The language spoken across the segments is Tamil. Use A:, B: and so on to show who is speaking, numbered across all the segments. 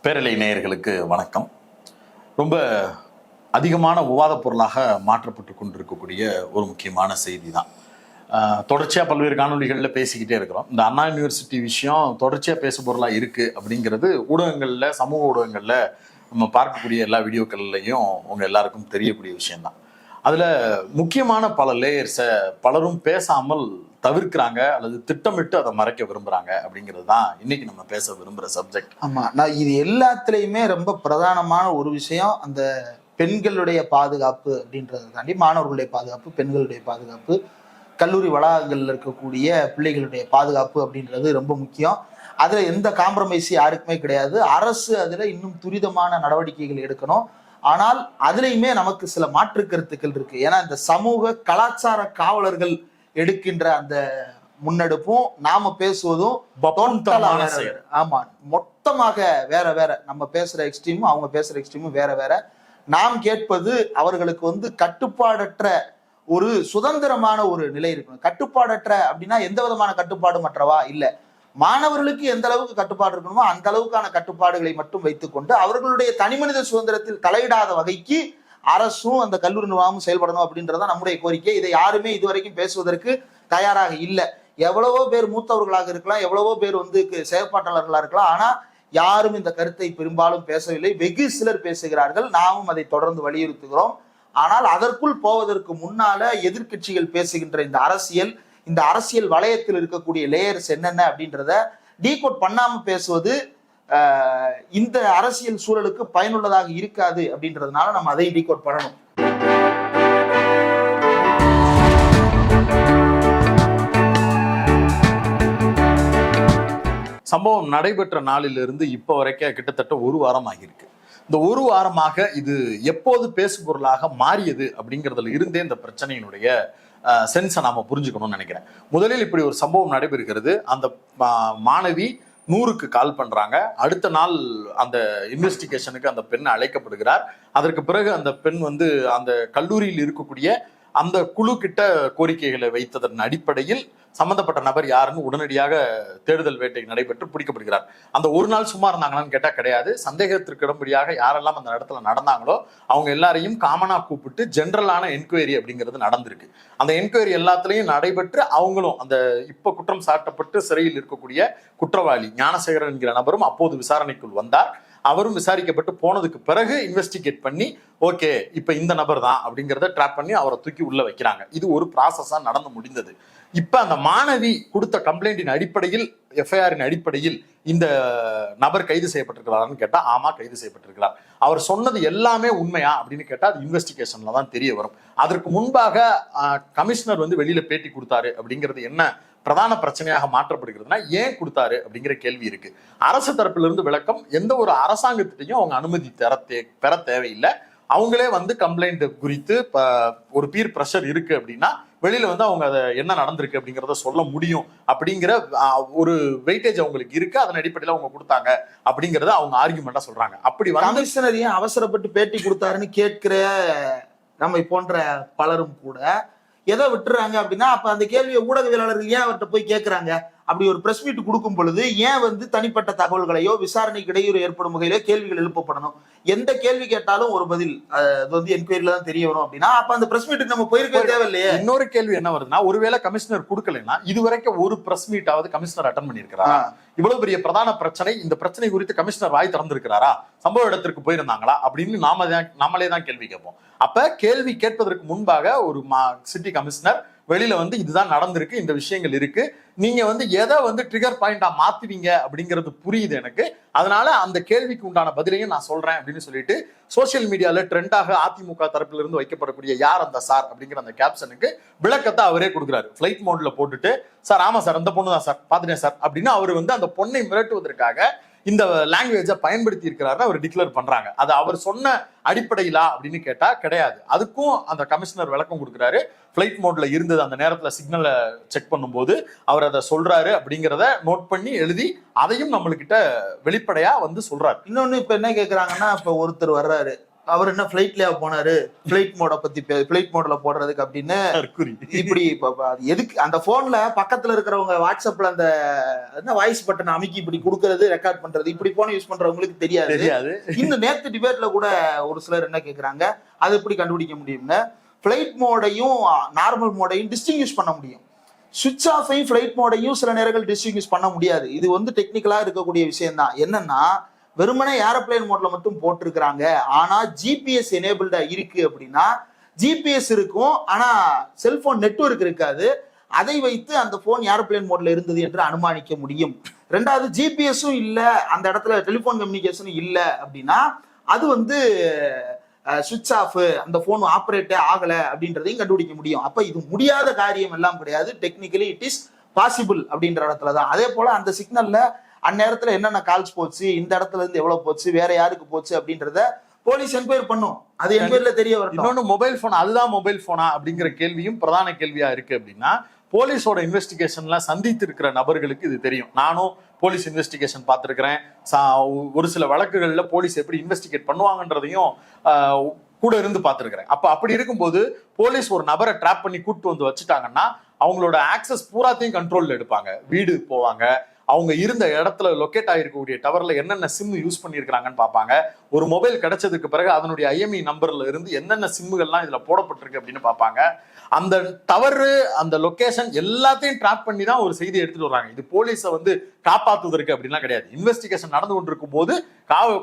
A: பேரலை நேயர்களுக்கு வணக்கம். ரொம்ப அதிகமான விவாத பொருளாக மாற்றப்பட்டு கொண்டிருக்கக்கூடிய ஒரு முக்கியமான செய்தி தான். தொடர்ச்சியாக பல்வேறு காணொலிகளில் பேசிக்கிட்டே இருக்கிறோம். இந்த அண்ணா யூனிவர்சிட்டி விஷயம் தொடர்ச்சியாக பேசு பொருளாக இருக்குது அப்படிங்கிறது ஊடகங்களில், சமூக ஊடகங்களில் நம்ம பார்க்கக்கூடிய எல்லா வீடியோக்கள்லையும் உங்கள் எல்லாருக்கும் தெரியக்கூடிய விஷயம்தான். அதில் முக்கியமான பல லேயர்ஸை பலரும் பேசாமல் தவிர்க்கிறாங்க அல்லது திட்டமிட்டு அதை மறைக்க விரும்புறாங்க அப்படிங்கிறது தான் இன்னைக்கு நம்ம பேச விரும்புகிற சப்ஜெக்ட்.
B: ஆமா, நான் இது எல்லாத்துலயுமே ரொம்ப பிரதானமான ஒரு விஷயம் அந்த பெண்களுடைய பாதுகாப்பு அப்படின்றத தாண்டி மாணவர்களுடைய பாதுகாப்பு, பெண்களுடைய பாதுகாப்பு, கல்லூரி வளாகங்களில் இருக்கக்கூடிய பிள்ளைகளுடைய பாதுகாப்பு அப்படின்றது ரொம்ப முக்கியம். அதுல எந்த காம்ப்ரமைஸும் யாருக்குமே கிடையாது. அரசு அதுல இன்னும் துரிதமான நடவடிக்கைகள் எடுக்கணும். ஆனால் அதுலயுமே நமக்கு சில மாற்று கருத்துக்கள் இருக்கு. ஏன்னா இந்த சமூக கலாச்சார காவலர்கள் எடுக்கின்ற அந்த முன்னெடுப்பும் நாம பேசுவதும் ஆமா, மொத்தமாக வேற வேற. நம்ம பேசுற எக்ஸ்ட்ரீமும் அவங்க பேசுற எக்ஸ்ட்ரீமும் வேற வேற. நாம் கேட்பது அவர்களுக்கு கட்டுப்பாடற்ற ஒரு சுதந்திரமான ஒரு நிலை இருக்கணும். கட்டுப்பாடற்ற அப்படின்னா எந்த விதமான கட்டுப்பாடு மற்றவா இல்ல, மாணவர்களுக்கு எந்த அளவுக்கு கட்டுப்பாடு இருக்கணுமோ அந்த அளவுக்கான கட்டுப்பாடுகளை மட்டும் வைத்துக்கொண்டு அவர்களுடைய தனிமனித சுதந்திரத்தில் தலையிடாத வகைக்கு அரசும் அந்த கல்லூரி நிர்வாகமும் செயல்படணும் அப்படின்றதான் நம்முடைய கோரிக்கை. இதை யாருமே இதுவரைக்கும் பேசுவதற்கு தயாராக இல்லை. எவ்வளவோ பேர் மூத்தவர்களாக இருக்கலாம், எவ்வளவோ பேர் செயற்பாட்டாளர்களாக இருக்கலாம், ஆனா யாரும் இந்த கருத்தை பெரும்பாலும் பேசவில்லை. வெகு சிலர் பேசுகிறார்கள், நாமும் அதை தொடர்ந்து வலியுறுத்துகிறோம். ஆனால் அதற்குள் போவதற்கு முன்னால எதிர்கட்சிகள் பேசுகின்ற இந்த அரசியல் வளையத்தில் இருக்கக்கூடிய லேயர்ஸ் என்னென்ன அப்படின்றத டீகோட் பண்ணாம பேசுவது இந்த அரசியல் சூழலுக்கு பயனுள்ளதாக இருக்காது அப்படின்றதுனால நம்ம அதை டீகோட் பண்ணணும்.
A: சம்பவம் நடைபெற்ற நாளிலிருந்து இப்போ வரைக்கும் கிட்டத்தட்ட ஒரு வாரம் ஆகியிருக்கு. இந்த ஒரு வாரமாக இது எப்போது பேசு பொருளாக மாறியது அப்படிங்கிறதுல இருந்தே இந்த பிரச்சனையினுடைய சென்ஸை நாம புரிஞ்சுக்கணும்னு நினைக்கிறேன். முதலில் இப்படி ஒரு சம்பவம் நடைபெறுகிறது. அந்த மாணவி 100க்கு கால் பண்றாங்க. அடுத்த நாள் அந்த இன்வெஸ்டிகேஷனுக்கு அந்த பெண் அழைக்கப்படுகிறார். அதற்கு பிறகு அந்த பெண் அந்த கல்லூரியில் இருக்கக்கூடிய அந்த குழு கிட்ட கோரிக்கைகளை வைத்ததன் அடிப்படையில் சம்பந்தப்பட்ட நபர் யாருன்னு உடனடியாக தேடுதல் வேட்டை நடைபெற்று பிடிக்கப்படுகிறார். அந்த ஒரு நாள் சும்மா இருந்தாங்களான்னு கேட்டா கிடையாது. சந்தேகத்திற்கு இடம்படியாக யாரெல்லாம் அந்த இடத்துல நடந்தாங்களோ அவங்க எல்லாரையும் காமனா கூப்பிட்டு ஜென்ரலான என்கொயரி அப்படிங்கிறது நடந்திருக்கு. அந்த என்கொயரி எல்லாத்துலயும் நடைபெற்று அவங்களும் அந்த இப்ப குற்றம் சாட்டப்பட்டு சிறையில் இருக்கக்கூடிய குற்றவாளி ஞானசேகரன் என்கிற நபரும் அப்போது விசாரணைக்குள் வந்தார். அவரும் விசாரிக்கப்பட்டு போனதுக்கு பிறகு இன்வெஸ்டிகேட் பண்ணி ஓகே இப்ப இந்த நபர் தான் அப்படிங்கிறத ட்ராப் பண்ணி அவரை தூக்கி உள்ள வைக்கிறாங்க. இது ஒரு ப்ராசஸா நடந்து முடிந்தது. இப்ப அந்த மாணவி கொடுத்த கம்ப்ளைண்டின் அடிப்படையில், எஃப்ஐஆரின் அடிப்படையில் இந்த நபர் கைது செய்யப்பட்டிருக்கிறாருன்னு கேட்டா ஆமா, கைது செய்யப்பட்டிருக்கிறார். அவர் சொன்னது எல்லாமே உண்மையா அப்படின்னு கேட்டா அது இன்வெஸ்டிகேஷன்ல தான் தெரிய வரும். அதற்கு முன்பாக கமிஷனர் வெளியில பேட்டி கொடுத்தாரு அப்படிங்கிறது என்ன பிரதான பிரச்சனையாக மாற்றப்படுகிறதுனா ஏன் கொடுத்தாரு அப்படிங்கிற கேள்வி இருக்கு. அரசு தரப்பிலிருந்து விளக்கம், எந்த ஒரு அரசாங்கத்திட்டையும் அவங்க அனுமதி பெற தேவையில்லை. அவங்களே கம்ப்ளைண்ட் குறித்து ஒரு பீர் பிரஷர் இருக்கு அப்படின்னா வெளியில அவங்க அதை என்ன நடந்திருக்கு அப்படிங்கிறத சொல்ல முடியும் அப்படிங்கிற ஒரு வெயிட்டேஜ் அவங்களுக்கு இருக்கு. அதன் அடிப்படையில் அவங்க கொடுத்தாங்க அப்படிங்கறத அவங்க ஆர்குமெண்டா சொல்றாங்க. அப்படி
B: கமிஷனர் ஏன் அவசரப்பட்டு பேட்டி கொடுத்தாருன்னு கேட்கிற நம்மை போன்ற பலரும் கூட எதை விட்டுறாங்க அப்படின்னா, அப்ப அந்த கேள்வியை ஊடகவியலாளர்கள் ஏன் அவர்கிட்ட போய் கேட்கிறாங்க? அப்படி ஒரு பிரஸ் மீட் கொடுக்கும் பொழுது ஏன் தனிப்பட்ட தகவல்களையோ விசாரணைக்கு இடையூறு ஏற்படும் வகையிலோ கேள்விகள் எழுப்பப்படணும்? எந்த கேள்வி கேட்டாலும் ஒரு பதில் அது என்கொயரியில தான் தெரிய வரும் அப்படின்னா அப்ப அந்த பிரஸ் மீட்டுக்கு நம்ம போயிருக்க தேவையில்லையே.
A: இன்னொரு கேள்வி என்ன வருதுன்னா, ஒருவேளை கமிஷனர் கொடுக்கலைன்னா இதுவரைக்கும் ஒரு பிரஸ் மீட்டாவது கமிஷனர் அட்டன் பண்ணியிருக்கிறாரா? இவ்வளவு பெரிய பிரதான பிரச்சனை, இந்த பிரச்சனை குறித்து கமிஷனர் வாய் திறந்திருக்கிறாரா? சம்பவ இடத்திற்கு போயிருந்தாங்களா அப்படின்னு நாமளே தான் கேள்வி கேட்போம். அப்ப கேள்வி கேட்பதற்கு முன்பாக ஒரு சிட்டி கமிஷனர் வெளியில இதுதான் நடந்திருக்கு, இந்த விஷயங்கள் இருக்கு, நீங்க எதை ட்ரிகர் பாயிண்டா மாத்துவீங்க அப்படிங்கிறது புரியுது எனக்கு, அதனால அந்த கேள்விக்கு உண்டான பதிலையும் நான் சொல்றேன் அப்படின்னு சொல்லிட்டு சோசியல் மீடியால ட்ரெண்டாக அதிமுக தரப்பில இருந்து வைக்கப்படக்கூடிய யார் அந்த சார் அப்படிங்கிற அந்த கேப்ஷனுக்கு விளக்கத்தை அவரே கொடுக்குறாரு. ஃபிளைட் மோட்ல போட்டுட்டு, சார் ஆமா சார் அந்த பொண்ணு தான் சார், பாத்துட்டேன் சார் அப்படின்னு அவர் அந்த பொண்ணை மிரட்டுவதற்காக இந்த லாங்குவேஜை பயன்படுத்தி இருக்கிறாரு அவர் டிக்ளேர் பண்றாங்க. அது அவர் சொன்ன அடிப்படையிலா அப்படின்னு கேட்டா கிடையாது. அதுக்கும் அந்த கமிஷனர் விளக்கம் கொடுக்குறாரு. ஃபிளைட் மோட்ல இருந்தது, அந்த நேரத்துல சிக்னலை செக் பண்ணும்போது அவர் அதை சொல்றாரு அப்படிங்கிறத நோட் பண்ணி எழுதி அதையும் நம்மளுக்கிட்ட வெளிப்படையா சொல்றாரு.
B: இன்னொன்னு இப்ப என்ன கேக்குறாங்கன்னா, இப்ப ஒருத்தர் வர்றாரு, அவர் என்ன பிளைட்லயா போனாரு, பிளைட் மோட பத்தி பிளைட் மோட்ல போடுறதுக்கு அப்படின்னு இப்படி எதுக்கு அந்த போன்ல பக்கத்துல இருக்கிறவங்க வாட்ஸ்அப்ல அந்த என்ன வாய்ஸ் பட்டன் அமைக்கி இப்படி கொடுக்கறது ரெக்கார்ட் பண்றது இப்படி போன யூஸ் பண்றவங்களுக்கு தெரியாது. இன்னும் நேத்து டிபேட்ல கூட ஒரு சிலர் என்ன கேக்குறாங்க, அது எப்படி கண்டுபிடிக்க முடியும்னு. பிளைட் மோடையும் நார்மல் மோடையும் டிஸ்டிங்விஷ் பண்ண முடியும், சுவிட்ச் ஆஃபையும் ஃபிளைட் மோடையும் சில நேரங்கள் டிஸ்டிங்விஷ் பண்ண முடியாது. இது வந்து டெக்னிக்கலா இருக்கக்கூடிய விஷயம் தான். என்னன்னா வெறுமனே ஏரோப்ளேன் மோட்ல மட்டும் போட்டிருக்கிறாங்க, ஆனா ஜிபிஎஸ் எனேபிள்டா இருக்கு அப்படின்னா ஜிபிஎஸ் இருக்கும், ஆனா செல்போன் நெட்வொர்க் இருக்காது. அதை வைத்து அந்த போன் ஏரோப்ளேன் மோட்ல இருந்தது என்று அனுமானிக்க முடியும். ரெண்டாவது ஜிபிஎஸும் இல்ல, அந்த இடத்துல டெலிபோன் கம்யூனிகேஷனும் இல்ல அப்படின்னா அது வந்து சுவிட்ச் ஆஃப், அந்த போன் ஆப்ரேட்டே ஆகல அப்படின்றதையும் கண்டுபிடிக்க முடியும். அப்ப இது முடியாத காரியம் எல்லாம் கிடையாது, டெக்னிக்கலி இட் இஸ் பாசிபிள் அப்படின்ற இடத்துலதான். அதே போல அந்த சிக்னல்ல அந்நேரத்துல என்னென்ன கால்ஸ் போச்சு, இந்த இடத்துல இருந்து எவ்வளவு போச்சு, வேற யாருக்கு போச்சு அப்படின்றத போலீஸ் என்கொயரி பண்ணும். அது என்கொயரில தெரிய வரும்.
A: இன்னொன்னு மொபைல் போன், அதுதான் மொபைல் போனா அப்படிங்கிற கேள்வியும் பிரதான கேள்வியா இருக்கு. அப்படின்னா போலீஸோட இன்வெஸ்டிகேஷன்ல சந்தித்து இருக்கிற நபர்களுக்கு இது தெரியும். நானும் போலீஸ் இன்வெஸ்டிகேஷன் பார்த்திருக்கிறேன். ஒரு சில வழக்குகள்ல போலீஸ் எப்படி இன்வெஸ்டிகேட் பண்ணுவாங்கன்றதையும் கூட இருந்து பார்த்திருக்கிறேன். அப்ப அப்படி இருக்கும்போது போலீஸ் ஒரு நபரை ட்ராப் பண்ணி கூட்டு வந்து வச்சுட்டாங்கன்னா அவங்களோட ஆக்சஸ் பூராத்தையும் கண்ட்ரோல்ல எடுப்பாங்க. வீடு போவாங்க, அவங்க இருந்த இடத்துல லொக்கேட் ஆகிருக்கக்கூடிய டவர்ல என்னென்ன சிம் யூஸ் பண்ணியிருக்கிறாங்கன்னு பார்ப்பாங்க. ஒரு மொபைல் கிடைச்சதுக்கு பிறகு அதனுடைய ஐஎம்இ நம்பர்ல இருந்து என்னென்ன சிம்முகள்லாம் இதுல போடப்பட்டிருக்கு அப்படின்னு பார்ப்பாங்க. அந்த டவரு, அந்த லொகேஷன் எல்லாத்தையும் ட்ராக் பண்ணி தான் ஒரு செய்தி எடுத்துட்டு வர்றாங்க. இது போலீஸை வந்து காப்பாத்துவதற்கு அப்படின்லாம் கிடையாது. இன்வெஸ்டிகேஷன் நடந்து கொண்டிருக்கும் போது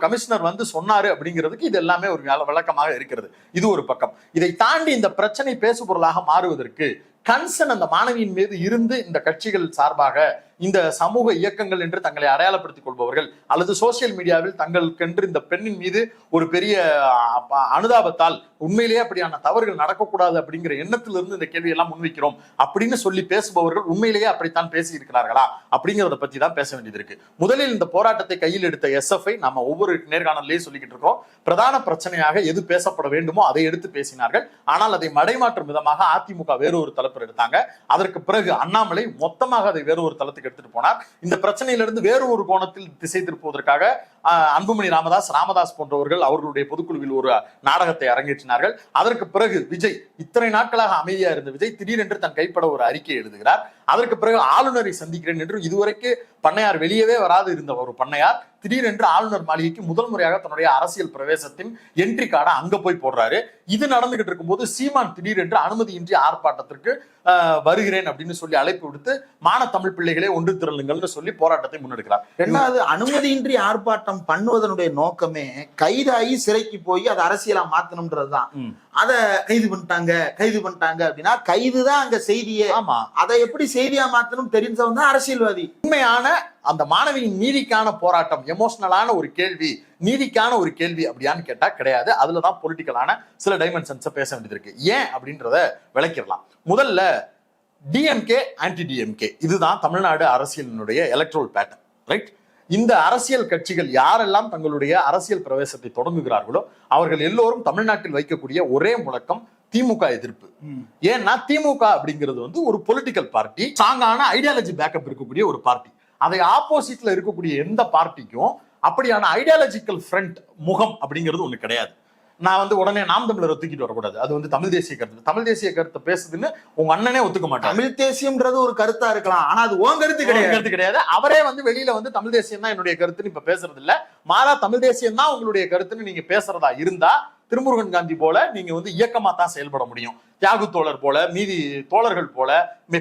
A: கமிஷனர் வந்து சொன்னாரு அப்படிங்கிறதுக்கு இது எல்லாமே ஒரு விளக்கமாக இருக்கிறது. இது ஒரு பக்கம். இதை தாண்டி இந்த பிரச்சனை பேசுபொருளாக மாறுவதற்கு கன்சர்ன் அந்த மாணவியின் மீது இருந்து இந்த கட்சிகள் சார்பாக இந்த சமூக இயக்கங்கள் என்று தங்களை அடையாளப்படுத்திக் கொள்பவர்கள் அல்லது சோசியல் மீடியாவில் தங்களுக்கென்று இந்த பெண்ணின் மீது ஒரு பெரிய அனுதாபத்தால் உண்மையிலேயே அப்படியான தவறுகள் நடக்கக்கூடாது அப்படிங்கிற எண்ணத்திலிருந்து இந்த கேள்வியெல்லாம் முன்வைக்கிறோம் அப்படின்னு சொல்லி பேசுபவர்கள் உண்மையிலேயே அப்படித்தான் பேசி இருக்கிறார்களா அப்படிங்கிறத பத்தி தான் பேச வேண்டியது இருக்கு. முதலில் இந்த போராட்டத்தை கையில் எடுத்த எஸ்எஃப்ஐ நம்ம ஒவ்வொரு நேர்காணலையும் சொல்லிக்கிட்டு இருக்கோம், பிரதான பிரச்சனையாக எது பேசப்பட வேண்டுமோ அதை எடுத்து பேசினார்கள். ஆனால் அதை மடைமாற்றும் விதமாக அதிமுக வேறொரு தளத்தில் எடுத்தாங்க. அதற்கு பிறகு அண்ணாமலை மொத்தமாக அதை வேறு ஒரு தளத்துக்கு எடுத்துட்டு போனார். இந்த பிரச்சனையிலிருந்து வேறு ஒரு கோணத்தில் திசை திருப்புவதற்காக அன்புமணி ராமதாஸ் போன்றவர்கள் அவர்களுடைய பொதுக்குழுவில் ஒரு நாடகத்தை அரங்கேற்றினார்கள். அதற்கு பிறகு விஜய், இத்தனை நாட்களாக அமைதியா இருந்த விஜய் திடீரென்று தன் கைப்பட ஒரு அறிக்கை எழுதுகிறார். அதற்கு பிறகு ஆளுநரை சந்திக்கிறேன் என்று இதுவரைக்கு பண்ணையார் வெளியவே வராது இருந்த ஒரு பண்ணையார் திடீரென்று ஆளுநர் மாளிகைக்கு முதல் முறையாக தன்னுடைய அரசியல் பிரவேசத்தின் என்ட்ரி கார்டை அங்க போய் போடுறாரு. இது நடந்துகிட்டு இருக்கும்போது சீமான் திடீரென்று அனுமதியின்றி ஆர்ப்பாட்டத்திற்கு வருகிறேன் அப்படின்னு சொல்லி அழைப்பு விடுத்து மான தமிழ் பிள்ளைகளே ஒன்று திரளுங்கள்னு சொல்லி போராட்டத்தை முன்னெடுக்கிறார்.
B: ரெண்டாவது, அனுமதியின்றி ஆர்ப்பாட்டம் பண்ணுவதனுடைய நோக்கமே கைதாகி சிறைக்கு போய் அதை அரசியலா மாத்தணும்ன்றதுதான். அத கைது பண்ணிட்டாங்க அப்படின்னா கைதுதான் அங்க செய்தியே. ஆமா, அதை எப்படி செய்தியா மாத்தணும் தெரிஞ்சவங்க தான் அரசியல்வாதி.
A: உண்மையான அந்த மாணவியின் நீதிக்கான போராட்டம், எமோஷனலான ஒரு கேள்வி, நீதிக்கான ஒரு கேள்வி அப்படியான்னு கேட்டா கிடையாது. அதுலதான் பொலிட்டிக்கலான சில டைமென்ஷன்ஸை பேச வேண்டியது இருக்கு. ஏன் அப்படின்றத விளக்கிடலாம். முதல்ல டிஎம்கே ஆன்டி டிஎம்கே, இதுதான் தமிழ்நாடு அரசியலினுடைய எலக்ட்ரல் பேட்டர்ன், ரைட்? இந்த அரசியல் கட்சிகள் யாரெல்லாம் தங்களுடைய அரசியல் பிரவேசத்தை தொடங்குகிறார்களோ அவர்கள் எல்லோரும் தமிழ்நாட்டில் வைக்கக்கூடிய ஒரே முழக்கம் திமுக எதிர்ப்பு. ஏன்னா திமுக அப்படிங்கிறது வந்து ஒரு பொலிட்டிக்கல் பார்ட்டி, ஸ்ட்ராங்கான ஐடியாலஜி பேக்கப் இருக்கக்கூடிய ஒரு பார்ட்டி. அதை ஆப்போசிட்ல இருக்கக்கூடிய எந்த பார்ட்டிக்கும் அப்படியான ஐடியாலஜிக்கல் ஃப்ரண்ட் முகம் அப்படிங்கிறது ஒண்ணு கிடையாது. நான் வந்து உடனே நாம் தமிழரை தூக்கிட்டு வரக்கூடாது, அது வந்து தமிழ் தேசிய கருத்து. தமிழ் தேசிய கருத்தை பேசுதுன்னு உங்க அண்ணனே ஒத்துக்க மாட்டாங்க.
B: தமிழ் தேசியம்ன்றது ஒரு கருத்தா இருக்கலாம், ஆனா அது உன் கருத்து
A: கிடையாது. அவரே வந்து வெளியில வந்து தமிழ் தேசியம் தான் என்னுடைய கருத்துன்னு இப்ப பேசுறது இல்ல, மாறா தமிழ் தேசியம் தான் உங்களுடைய கருத்துன்னு நீங்க பேசுறதா இருந்தா திருமுருகன் காந்தி போல நீங்க வந்து இயக்கமா தான் செயல்பட முடியும். தியாகு தோழர் போல, மீதி தோழர்கள் போல,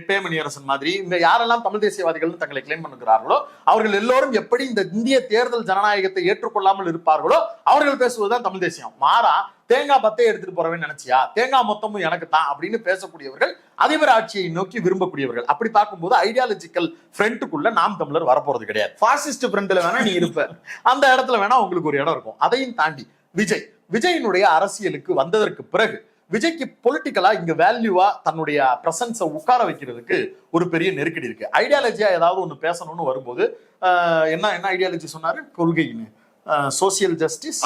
A: பேமணியரசன் மாதிரி இந்த யாரெல்லாம் தமிழ் தேசியவாதிகள் தங்களை கிளைம் பண்ணுகிறார்களோ அவர்கள் எல்லோரும் எப்படி இந்த இந்திய தேர்தல் ஜனநாயகத்தை ஏற்றுக்கொள்ளாமல் இருப்பார்களோ அவர்கள் பேசுவதுதான் தமிழ் தேசியம். மாறா தேங்காய் பத்தை எடுத்துட்டு போறவேன்னு நினைச்சியா, தேங்காய் மொத்தமும் எனக்கு தான் அப்படின்னு பேசக்கூடியவர்கள் அதிபர் ஆட்சியை நோக்கி விரும்பக்கூடியவர்கள். அப்படி பார்க்கும்போது ஐடியாலஜிக்கல் ஃப்ரண்ட்டுக்குள்ள நாம் தமிழர் வரப்போறது கிடையாது.
B: பாசிஸ்ட் ஃப்ரண்ட்ல வேணா நீ இருப்ப,
A: அந்த இடத்துல வேணா உங்களுக்கு ஒரு இடம் இருக்கும். அதையும் தாண்டி விஜயினுடைய அரசியலுக்கு வந்ததற்கு பிறகு விஜய்க்கு பொலிட்டிக்கலா இங்க வேல்யூவா தன்னுடைய பிரசன்ஸை உட்கார வைக்கிறதுக்கு ஒரு பெரிய நெருக்கடி இருக்கு. ஐடியாலஜியா ஏதாவது ஒண்ணு பேசணும்னு வரும்போது என்ன ஐடியாலஜி சொன்னாரு, கொள்கைன்னு சோசியல் ஜஸ்டிஸ்,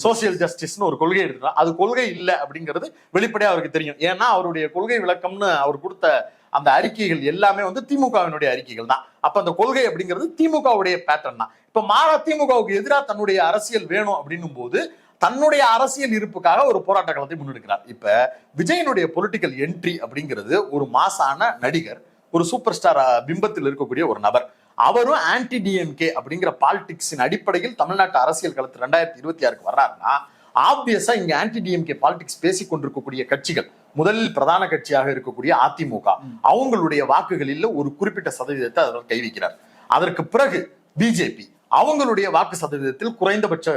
A: சோசியல் ஜஸ்டிஸ்னு ஒரு கொள்கை எடுத்துட்டா அது கொள்கை இல்லை அப்படிங்கிறது வெளிப்படையா அவருக்கு தெரியும். ஏன்னா அவருடைய கொள்கை விளக்கம்னு அவர் கொடுத்த அந்த அறிக்கைகள் எல்லாமே வந்து திமுகவினுடைய அறிக்கைகள் தான். அப்ப அந்த கொள்கை அப்படிங்கிறது திமுகவுடைய பேட்டர்ன் தான். இப்ப மாறா திமுகவுக்கு எதிராக தன்னுடைய அரசியல் வேணும் அப்படின்னும் போது தன்னுடைய அரசியல் இருப்புக்காக ஒரு போராட்ட களத்தை முன்னெடுக்கிறார். இப்ப விஜயனுடைய பொலிட்டிக்கல் என்ட்ரி அப்படிங்கிறது ஒரு மாசான நடிகர், ஒரு சூப்பர் ஸ்டார் பிம்பத்தில் இருக்கக்கூடிய ஒரு நபர். அவரும் ஆன்டி டிஎம்கே அப்படிங்கிற பாலிடிக்ஸின் அடிப்படையில் தமிழ்நாட்டு அரசியல் களத்தில் 2026 வர்றாருன்னா ஆப்வியஸா இங்க ஆன்டி டிஎம்கே பாலிடிக்ஸ் பேசிக் கொண்டிருக்கக்கூடிய கட்சிகள், முதலில் பிரதான கட்சியாக இருக்கக்கூடிய அதிமுக, அவங்களுடைய வாக்குகளில் ஒரு குறிப்பிட்ட சதவீதத்தை அவர் கை வைக்கிறார். அதற்கு பிறகு பிஜேபி அவங்களுடைய வாக்கு சதவீதத்தில் குறைந்தபட்ச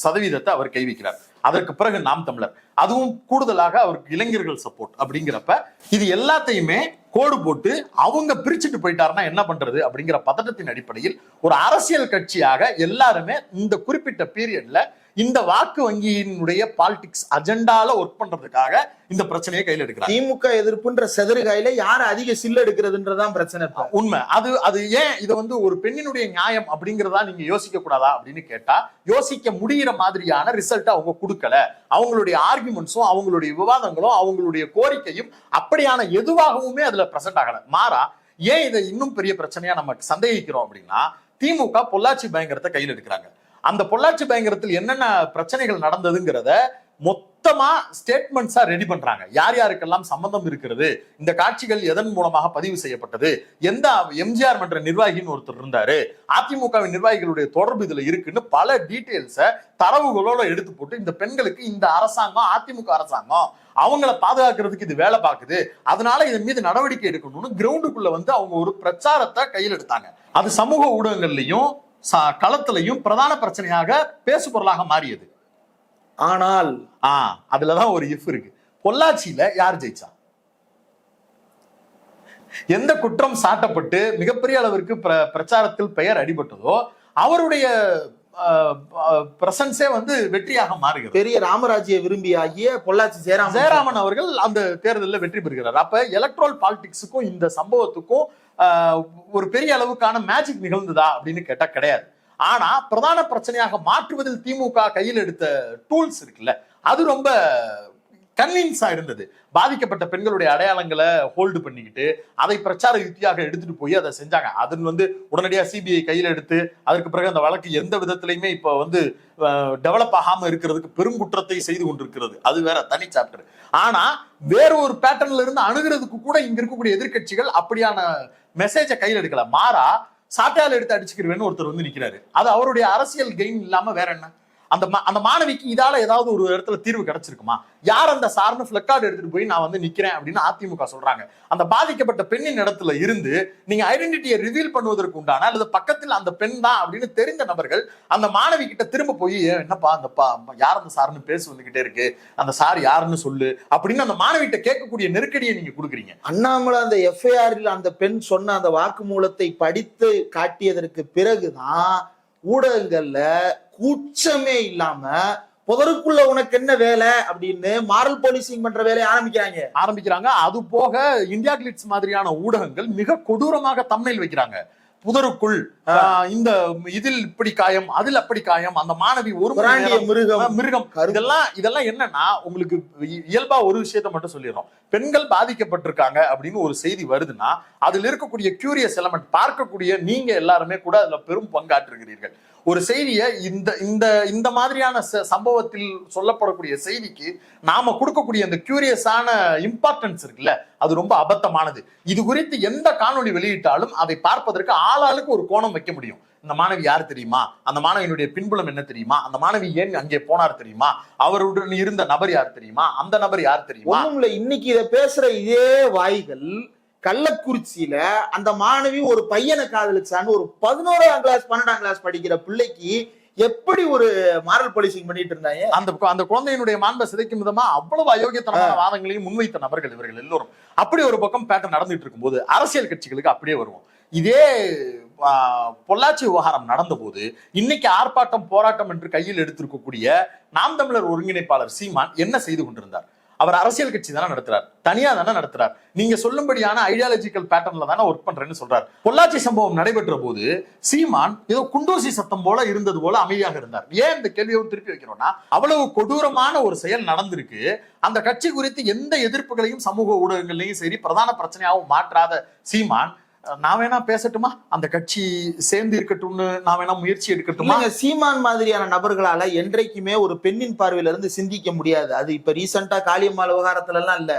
A: சதவீதத்தை அவர் கை வைக்கிறார். அதற்கு பிறகு நாம் தமிழர், அதுவும் கூடுதலாக அவருக்கு இளைஞர்கள் சப்போர்ட். அப்படிங்கிறப்ப இது எல்லாத்தையுமே கோடு போட்டு அவங்க பிரிச்சுட்டு போயிட்டாருன்னா என்ன பண்றது அப்படிங்கிற பதட்டத்தின் அடிப்படையில் ஒரு அரசியல் கட்சியாக எல்லாருமே இந்த குறிப்பிட்ட பீரியட்ல இந்த வாக்கு வங்கியினுடைய பாலிடிக்ஸ் அஜெண்டால ஒர்க் பண்றதுக்காக இந்த பிரச்சனையை கையில் எடுக்கிறாங்க.
B: திமுக எதிர்ப்புன்ற செதறுகாயில யார் அதிக சில் எடுக்கிறதுன்றதான் பிரச்சனை.
A: உண்மை. அது ஏன் இதை வந்து ஒரு பெண்ணினுடைய நியாயம் அப்படிங்கிறதா நீங்க யோசிக்க கூடாதா அப்படின்னு கேட்டா, யோசிக்க முடிகிற மாதிரியான ரிசல்ட் அவங்க கொடுக்கல. அவங்களுடைய ஆர்குமெண்ட்ஸும் அவங்களுடைய விவாதங்களும் அவங்களுடைய கோரிக்கையும் அப்படியான எதுவாகவுமே அதுல பிரசன்ட் ஆகல. மாறா ஏன் இதை இன்னும் பெரிய பிரச்சனையா நம்ம சந்தேகிக்கிறோம் அப்படின்னா, திமுக பொள்ளாச்சி பயங்கரத்தை கையில் எடுக்கிறாங்க. அந்த பொள்ளாச்சி பயங்கரத்தில் என்னென்ன பிரச்சனைகள் நடந்ததுங்கிறத மொத்தமா ஸ்டேட்மெண்ட்ஸா ரெடி பண்றாங்க. யார் யாருக்கெல்லாம் சம்பந்தம் இருக்கிறது, இந்த காட்சிகள் எதன் மூலமாக பதிவு செய்யப்பட்டது, எந்த எம்ஜிஆர் மன்ற நிர்வாகின்னு ஒருத்தர் இருந்தாரு, அதிமுகவின் நிர்வாகிகளுடைய தொடர்பு இதுல இருக்குன்னு பல டீடைல்ஸ தரவுகளோட எடுத்து போட்டு இந்த பெண்களுக்கு இந்த அரசாங்கம், அதிமுக அரசாங்கம் அவங்கள பாதுகாக்கிறதுக்கு இது வேலை பார்க்குது, அதனால இதன் மீது நடவடிக்கை எடுக்கணும்னு கிரவுண்டுக்குள்ள வந்து அவங்க ஒரு பிரச்சாரத்தை கையில் எடுத்தாங்க. அது சமூக ஊடகங்கள்லையும் களத்திலையும் பிரதான பிரச்சனையாக பேசு பொருளாக மாறியது. ஆனால் அதுலதான் ஒரு இஃப் இருக்கு. பொள்ளாச்சியில யார் ஜெயிச்சா? எந்த குற்றம் சாட்டப்பட்டு மிகப்பெரிய அளவிற்கு பிரச்சாரத்தில் பெயர் அடிபட்டதோ அவருடைய பிரசன்ஸே வந்து வெற்றியாக மாறுகிறது.
B: பெரிய ராமராஜ்ய விரும்பி ஆகிய பொள்ளாச்சி
A: ஜெயராமன் அவர்கள் அந்த தேர்தலில் வெற்றி பெறுகிறார். அப்ப எலக்ட்ரல் பாலிடிக்ஸுக்கும் இந்த சம்பவத்துக்கும் ஒரு பெரிய அளவுக்கான மேஜிக் நிகழ்ந்ததா அப்படின்னு கேட்டா கிடையாது. ஆனா பிரதான பிரச்சனையாக மாற்றுவதில் திமுக கையில் எடுத்த டூல்ஸ் இருக்குல்ல, அது ரொம்ப கன்வின்ஸா இருந்தது. பாதிக்கப்பட்ட பெண்களுடைய அடையாளங்களை ஹோல்டு பண்ணிக்கிட்டு அதை பிரச்சார யுக்தியாக எடுத்துட்டு போய் அதை செஞ்சாங்க. அது வந்து உடனடியாக சிபிஐ கையில் எடுத்து அதற்கு பிறகு அந்த வழக்கு எந்த விதத்திலையுமே இப்ப வந்து டெவலப் ஆகாம இருக்கிறதுக்கு பெருங்குற்றத்தை செய்து கொண்டிருக்கிறது. அது வேற தனி சாப்டர். ஆனா வேற ஒரு பேட்டர்ன்ல இருந்து அணுகிறதுக்கு கூட இங்க இருக்கக்கூடிய எதிர்கட்சிகள் அப்படியான மெசேஜை கையில் எடுக்கல. மாறா சாட்டையால் எடுத்து அடிச்சுக்கிறவேன்னு ஒருத்தர் வந்து நிக்கிறாரு. அது அவருடைய அரசியல் கெயின் இல்லாம வேற என்ன? அந்த மாணவிக்கு இதால ஏதாவது ஒரு இடத்துல தீர்வு கிடைச்சிருக்குமா? யார் அந்த சார்னு பிளக்கார்டு எடுத்துட்டு போய் நான் வந்து நிக்கிறேன் அப்படின்னு அதிமுக சொல்றாங்க. அந்த பாதிக்கப்பட்ட பெண்ணின் இடத்துல இருந்து நீங்க ஐடென்டிட்டியை ரிவீல் பண்ணுவதற்கு உண்டான அல்லது பக்கத்தில் அந்த பெண் தான் அப்படின்னு தெரிந்த நபர்கள் அந்த மாணவி கிட்ட திரும்ப போய் என்னப்பா அந்த யார் அந்த சார்னு பேசு வந்துகிட்டே இருக்கு, அந்த சார் யாருன்னு சொல்லு அப்படின்னு அந்த மாணவிகிட்ட கேட்கக்கூடிய நெருக்கடியை நீங்க கொடுக்குறீங்க.
B: அண்ணாமலை அந்த எஃப்ஐஆரில் அந்த பெண் சொன்ன அந்த வாக்குமூலத்தை படித்து காட்டியதற்கு பிறகுதான் ஊடகங்கள்ல கூச்சமே இல்லாம புதருக்குள்ள உனக்கு என்ன வேலை அப்படின்னு மாரல் போலீசிங் பண்ற வேலையை ஆரம்பிக்கிறாங்க. அது போக இந்தியா கிளிட்ஸ் மாதிரியான ஊடகங்கள் மிக கொடூரமாக தம்ப்நெயில் வைக்கிறாங்க. புதருக்குள் இந்த இதில் இப்படி காயம், அதில் அப்படி காயம், அந்த மாணவி ஒரு மிருகம். இதெல்லாம் என்னன்னா, உங்களுக்கு இயல்பா ஒரு விஷயத்த மட்டும் சொல்லிடுறோம். பெண்கள் பாதிக்கப்பட்டிருக்காங்க அப்படின்னு ஒரு செய்தி வருதுன்னா அதுல இருக்கக்கூடிய கியூரியஸ் எலமெண்ட் பார்க்கக்கூடிய நீங்க எல்லாருமே கூட அதுல பெரும் பங்காற்றுகிறீர்கள். ஒரு செய்தியை இந்த மாதிரியான சம்பவத்தில் சொல்லப்படக்கூடிய செய்திக்கு நாம கொடுக்கக்கூடிய அந்த கியூரியஸான இம்பார்ட்டன்ஸ் இருக்குல்ல, அது ரொம்ப அபத்தமானது. இது குறித்து எந்த காணொலி வெளியிட்டாலும் அதை பார்ப்பதற்கு ஆளாளுக்கு ஒரு கோணம் வைக்க முடியும். இந்த மாணவி யார் தெரியுமா, அந்த மாணவியினுடைய பின்புலம் என்ன தெரியுமா, அந்த மாணவி ஏன் அங்கே போனார் தெரியுமா, அவருடன் இருந்த நபர் யார் தெரியுமா, அந்த நபர் யார் தெரியுமா. இன்னைக்கு இதை பேசுற இதே வாய்கள் கள்ளக்குறிச்சியில அந்த மாணவி ஒரு பையனை காதலிச்சான்னு ஒரு 11ஆம் கிளாஸ் 12ஆம் கிளாஸ் படிக்கிற பிள்ளைக்கு எப்படி ஒரு மாரல் போலீசிங் பண்ணிட்டு இருந்தாங்க.
A: அந்த குழந்தையினுடைய மாண்பை சிதைக்கும் விதமா அவ்வளவு அயோக்கியத்தனமான வாதங்களையும் முன்வைத்த நபர்கள் இவர்கள் எல்லோரும். அப்படி ஒரு பக்கம் பேட்டர்ன் நடந்துட்டு இருக்கும்போது அரசியல் கட்சிகளுக்கு அப்படியே வருவோம். இதே பொள்ளாச்சி விவகாரம் நடந்த போது இன்னைக்கு ஆர்ப்பாட்டம் போராட்டம் என்று கையில் எடுத்திருக்கக்கூடிய நாம் தமிழர் ஒருங்கிணைப்பாளர் சீமான் என்ன செய்து கொண்டிருந்தார்? அவர் அரசியல் கட்சி தானே நடத்துறார், தனியா தானே நடத்துறார். நீங்க சொல்லும்படியான ஐடியாலஜிக்கல் பேட்டர்ன்ல தானே ஒர்க் பண்றேன்னு சொல்றாரு. பொள்ளாச்சி சம்பவம் நடைபெற்ற போது சீமான் ஏதோ குண்டூசி சத்தம் போல இருந்தது போல அமைதியாக இருந்தார். ஏன் இந்த கேள்வியை திருப்பி வைக்கிறோம்னா, அவ்வளவு கொடூரமான ஒரு செயல் நடந்திருக்கு. அந்த கட்சி குறித்து எந்த எதிர்ப்புகளையும் சமூக ஊடகங்களையும் சரி பிரதான பிரச்சனையாகவும் மாற்றாத சீமான், நான் வேணா பேசட்டுமா, அந்த கட்சி சேர்ந்து இருக்கட்டும்னு நான் வேணா முயற்சி எடுக்கட்டுமா?
B: சீமான் மாதிரியான நபர்களால என்றைக்குமே ஒரு பெண்ணின் பார்வையில இருந்து சிந்திக்க முடியாது. அது இப்ப ரீசெண்டா காளியம்மாள் விவகாரத்துல எல்லாம் இல்ல,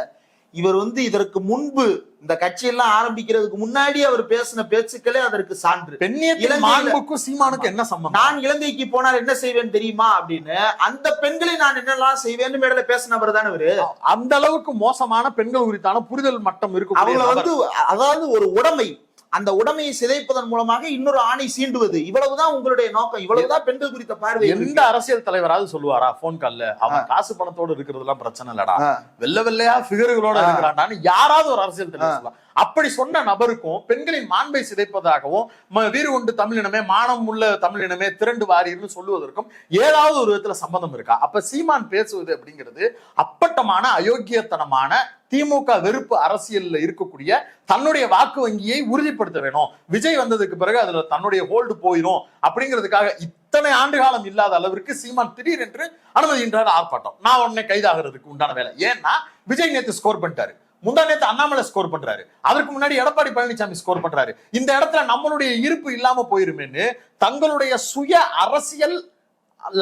B: இவர் இதற்கு முன்பு இந்த கட்சியெல்லாம் ஆரம்பிக்கிறதுக்கு முன்னாடி அவர் பேசின பேச்சுக்களே அதற்கு சான்று.
A: பெண்ணியத்துக்கும் சீமானுக்கு என்ன சம்பந்தம்?
B: நான் இலங்கைக்கு போனால் என்ன செய்வேன் தெரியுமா அப்படின்னு, அந்த பெண்களை நான் என்னெல்லாம் செய்வேன்னு மேடல பேசினவர் தானே இவரு.
A: அந்த அளவுக்கு மோசமான பெண்கள் குறித்தான புரிதல் மட்டம் இருக்கு.
B: அவங்கள அதாவது ஒரு உடைமை, அந்த உடைமையை சிதைப்பதன் மூலமாக இன்னொரு ஆணை சீண்டுவது, இவ்வளவுதான் உங்களுடைய நோக்கம், இவ்வளவுதான் பெண்கள் குறித்த பார்வை.
A: எந்த அரசியல் தலைவராவது சொல்லுவாரா போன் கால்ல அவன் காசு பணத்தோடு இருக்கிறதுலாம் பிரச்சனை இல்லடா, வெள்ள வெள்ளையா பிகர்களோட இருக்கிறான்னு யாராவது ஒரு அரசியல் தலைவர் சொல்லலாம். அப்படி சொன்ன நபருக்கும் பெண்களின் மாண்பை சிதைப்பதாகவும் வீறு கொண்டு தமிழினமே, மானம் உள்ள தமிழினமே திரண்டு வாரின்னு சொல்லுவதற்கும் ஏதாவது ஒரு விதத்துல சம்பந்தம் இருக்கா? அப்ப சீமான் பேசுவது அப்படிங்கிறது அப்பட்டமான அயோக்கியத்தனமான திமுக வெறுப்பு அரசியல்ல இருக்கக்கூடிய தன்னுடைய வாக்கு வங்கியை உறுதிப்படுத்த வேணும். விஜய் வந்ததுக்கு பிறகு அதுல தன்னுடைய ஹோல்டு போயிடும் அப்படிங்கிறதுக்காக இத்தனை ஆண்டு காலம் இல்லாத அளவிற்கு சீமான் திடீரென்று அனுமதின்றார் ஆர்ப்பாட்டம். நான் உடனே கைதாகிறதுக்கு உண்டான வேலை. ஏன்னா விஜய் நேத்து ஸ்கோர் பண்ணிட்டாரு, முந்தா நேத்து அண்ணாமலை ஸ்கோர் பண்றாரு, அதற்கு முன்னாடி எடப்பாடி பழனிசாமி ஸ்கோர் பண்றாரு. இந்த இடத்துல நம்மளுடைய இருப்பு இல்லாம போயிருமேன்னு தங்களுடைய சுய அரசியல்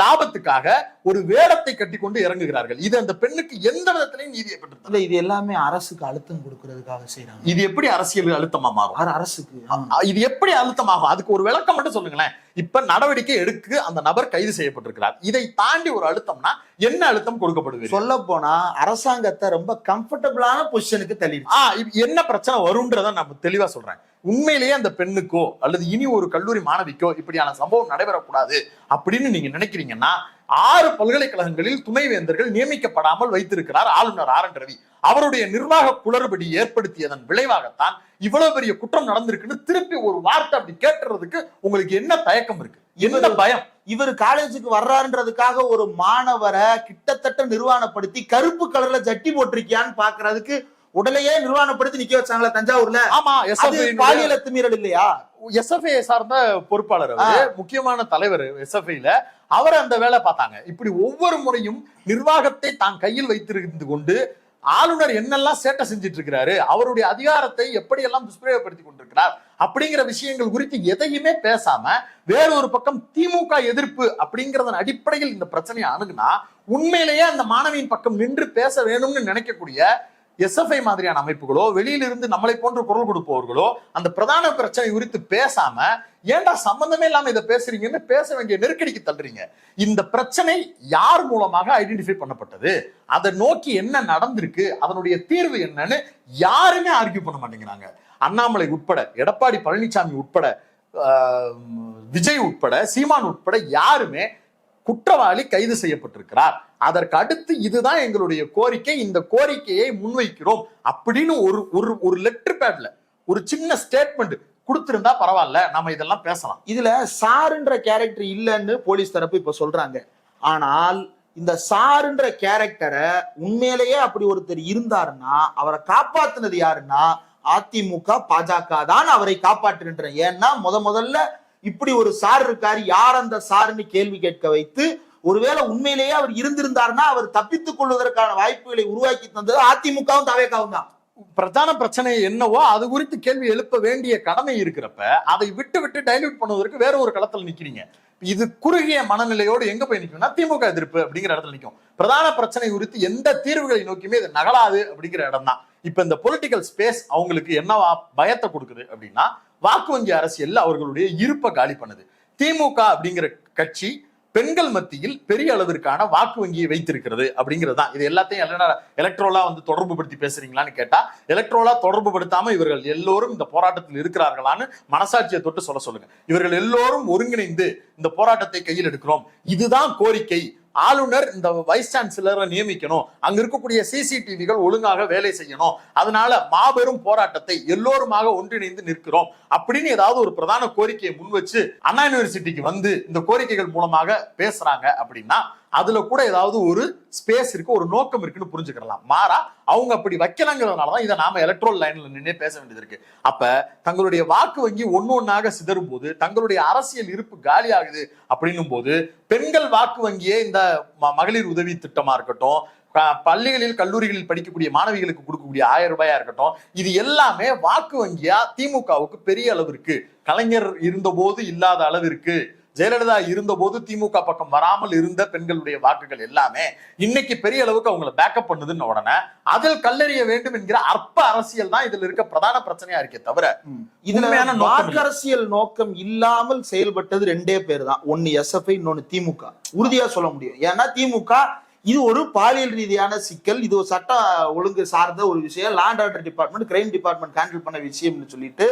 A: லாபத்துக்காக ஒரு வேடத்தை கட்டி கொண்டு இறங்குகிறார்கள். இது அந்த பெண்ணுக்கு எந்த விதத்திலையும் நீதியை பெற்று,
B: இது எல்லாமே அரசுக்கு அழுத்தம் கொடுக்கறதுக்காக செய்யறாங்க.
A: இது எப்படி அரசியல் அழுத்தமா மாறும்?
B: அரசுக்கு
A: இது எப்படி அழுத்தமாகும்? அதுக்கு ஒரு விளக்கம் மட்டும் சொல்லுங்களேன். இப்ப நடவடிக்கை எடுக்க அந்த நபர் கைது செய்யப்பட்டிருக்கிறார். இதை தாண்டி ஒரு அழுத்தம்னா என்ன அழுத்தம் கொடுக்கப்படுது?
B: சொல்ல போனா அரசாங்கத்தை ரொம்ப கம்ஃபர்டபுளான பொசிஷனுக்கு தள்ளிடுச்சு.
A: என்ன பிரச்சனை வரும்ன்றத நான் தெளிவா சொல்றேன். உண்மையிலேயே அந்த பெண்ணுக்கோ அல்லது இனி ஒரு கல்லூரி மாணவிக்கோ இப்படியான சம்பவம் நடைபெறக்கூடாது அப்படின்னு நீங்க நினைக்கிறீங்கன்னா, 6 பல்கலைக்கழகங்களில் துணைவேந்தர்கள் நியமிக்கப்படாமல் வைத்திருக்கிறார் ஆளுநர் ஆர்.என். ரவி. அவருடைய நிர்வாக குளறுபடி ஏற்படுத்தியதன் விளைவாகத்தான் இவ்வளவு பெரிய குற்றம் நடந்திருக்குன்னு திருப்பி ஒரு வார்த்தை அப்படி கேட்டுறதுக்கு உங்களுக்கு என்ன தயக்கம் இருக்கு? என்ன பயம்?
B: இவர் காலேஜுக்கு வர்றாருன்றதுக்காக ஒரு மாணவரை கிட்டத்தட்ட நிர்வாணப்படுத்தி கருப்பு கலர்ல ஜட்டி போட்டிருக்கியான்னு பாக்குறதுக்கு உடலையே நிர்வாணப்படுத்தி நிக்க வச்சாங்களா தஞ்சாவூர்ல?
A: ஆமா,
B: பாலியல் அத்துமீறல் இல்லையா?
A: எஸ்எஃப்ஐ சார்ந்த பொறுப்பாளர், முக்கியமான தலைவர் எஸ்எஃப்ஐல, அவர் அந்த வேலை பார்த்தாங்க. இப்படி ஒவ்வொரு முறையும் நிர்வாகத்தை தான் கையில் வைத்திருந்து கொண்டு ஆளுநர் என்னெல்லாம் சேட்டை செஞ்சிட்டு இருக்கிறாரு, அவருடைய அதிகாரத்தை எப்படியெல்லாம் துஷ்பிரயோகப்படுத்தி கொண்டிருக்கிறார் அப்படிங்கிற விஷயங்கள் குறித்து எதையுமே பேசாம வேறொரு பக்கம் திமுக எதிர்ப்பு அப்படிங்கறதன் அடிப்படையில் இந்த பிரச்சனையை அணுகுனா, உண்மையிலேயே அந்த மாணவியின் பக்கம் நின்று பேச வேணும்னு நினைக்கக்கூடிய எஸ்எஃப்ஐ மாதிரியான அமைப்புகளோ வெளியிலிருந்து நம்மளை போன்று குரல் கொடுப்பவர்களோ அந்த பிரதான பிரச்சனை குறித்து பேசாம ஏன்டா சம்பந்தமே இல்லாம இதை பேசுறீங்கன்னு பேச வேண்டிய நெருக்கடிக்கு தள்ளுறீங்க. இந்த பிரச்சனை யார் மூலமாக ஐடென்டிஃபை பண்ணப்பட்டது, அதை நோக்கி என்ன நடந்திருக்கு, அதனுடைய தீர்வு என்னன்னு யாருமே ஆர்கியூ பண்ண மாட்டேங்கிறாங்க. அண்ணாமலை உட்பட, எடப்பாடி பழனிசாமி உட்பட, விஜய் உட்பட, சீமான் உட்பட யாருமே குற்றவாளி கைது செய்யப்பட்டிருக்கிறார். அதற்கு அடுத்து இதுதான் எங்களுடைய கோரிக்கை, இந்த கோரிக்கையை முன்வைக்கிறோம் அப்படின்னு ஒரு லெட்டர் பேட்ல ஒரு சின்ன ஸ்டேட்மெண்ட் கொடுத்திருந்தா பரவாயில்ல, நாம இதெல்லாம் பேசலாம்.
B: இதுல சாருன்ற கேரக்டர் இல்லைன்னு போலீஸ் தரப்பு இப்ப சொல்றாங்க. ஆனால் இந்த சாருன்ற கேரக்டரை உண்மையிலேயே அப்படி ஒருத்தர் இருந்தாருன்னா அவரை காப்பாத்துனது யாருன்னா அதிமுக பாஜக தான் அவரை காப்பாற்றுகின்ற. ஏன்னா முதல்ல இப்படி ஒரு சார் இருக்காரு, யார் அந்த சாருன்னு கேள்வி கேட்க வைத்து, ஒருவேளை உண்மையிலேயே அவர் இருந்திருந்தாருன்னா அவர் தப்பித்துக் கொள்வதற்கான வாய்ப்புகளை உருவாக்கி தந்தது அதிமுகவும் தவேகாவும் தான்.
A: பிரதான பிரச்சனை என்னவோ அது குறித்து கேள்வி எழுப்ப வேண்டிய கடமை இருக்கிறப்ப அதை விட்டு டைல்யூட் பண்ணுவதற்கு வேற ஒரு களத்தில் நிக்கிறீங்க. இது குறுகிய மனநிலையோடு எங்க போய் நிற்கும்னா திமுக எதிர்ப்பு அப்படிங்கிற இடத்துல நிற்கும். பிரதான பிரச்சனை குறித்து எந்த தீர்வுகளை நோக்கியுமே இது நகலாது அப்படிங்கிற இடம் தான். இப்ப இந்த பொலிட்டிக்கல் ஸ்பேஸ் அவங்களுக்கு என்னவா பயத்தை கொடுக்குது அப்படின்னா, வாக்கு வங்கி அரசியல் அவர்களுடைய இருப்பை காலி பண்ணுது. திமுக அப்படிங்கிற கட்சி பெண்கள் மத்தியில் பெரிய அளவிற்கான வாக்கு வங்கியை வைத்திருக்கிறது அப்படிங்கிறது தான். இது எல்லாத்தையும் எலக்ட்ரோலா தொடர்பு படுத்தி பேசுறீங்களான்னு கேட்டா, எலக்ட்ரோலா தொடர்பு படுத்தாம இவர்கள் எல்லோரும் இந்த போராட்டத்தில் இருக்கிறார்களான்னு மனசாட்சியை தொட்டு சொல்லுங்க. இவர்கள் எல்லோரும் ஒருங்கிணைந்து இந்த போராட்டத்தை கையில் எடுக்கிறோம், இதுதான் கோரிக்கை. ஆளுநர் இந்த வைஸ் சான்சலரை நியமிக்கணும், அங்க இருக்கக்கூடிய சிசிடிவிகள் ஒழுங்காக வேலை செய்யணும், அதனால மாபெரும் போராட்டத்தை எல்லோருமாக ஒன்றிணைந்து நிற்கிறோம் அப்படின்னு ஏதாவது ஒரு பிரதான கோரிக்கையை முன் வச்சு அண்ணா யூனிவர்சிட்டிக்கு இந்த கோரிக்கைகள் மூலமாக பேசுறாங்க அப்படின்னா, அதுல கூட ஏதாவது ஒரு ஸ்பேஸ் இருக்கு, ஒரு நோக்கம் இருக்குன்னு புரிஞ்சுக்கலாம். மாறா அவங்க அப்படி வைக்கலங்கிறதுனாலதான் இதை நாம எலக்ட்ரல் லைன்ல நின்று பேச வேண்டியது இருக்கு. அப்ப தங்களுடைய வாக்கு வங்கி ஒன்னொன்னாக சிதறும் போது, தங்களுடைய அரசியல் இருப்பு காலி ஆகுது அப்படின்னும் போது, பெண்கள் வாக்கு வங்கியே இந்த மகளிர் உதவி திட்டமா இருக்கட்டும், பள்ளிகளில் கல்லூரிகளில் படிக்கக்கூடிய மாணவிகளுக்கு கொடுக்கக்கூடிய 1000 ரூபாயா இருக்கட்டும், இது எல்லாமே வாக்கு வங்கியா திமுகவுக்கு பெரிய அளவு இருக்கு. கலைஞர் இருந்த போது இல்லாத அளவிற்கு, ஜெயலலிதா இருந்த போது திமுக பக்கம் வராமல் இருந்த பெண்களுடைய வாக்குகள் எல்லாமே இன்னைக்கு பெரிய அளவுக்கு அவங்களை பேக்கப் பண்ணுதுன்னு உடனே அதில் கல்லறிய வேண்டும் என்கிற அற்ப அரசியல் தான் இதுல இருக்க பிரதான பிரச்சனையா இருக்கே தவிர,
B: இதுல வாக்கு அரசியல் நோக்கம் இல்லாமல் செயல்பட்டது 2 பேர் தான். ஒன்னு எஸ்எஃப்ஐ, இன்னொன்னு திமுக. உறுதியா சொல்ல முடியும். ஏன்னா திமுக இது ஒரு பாலியல் ரீதியான சிக்கல், இது ஒரு சட்ட ஒழுங்கு சார்ந்த ஒரு விஷயம், law and order department, crime department handle பண்ண விஷயம்னு சொல்லிட்டு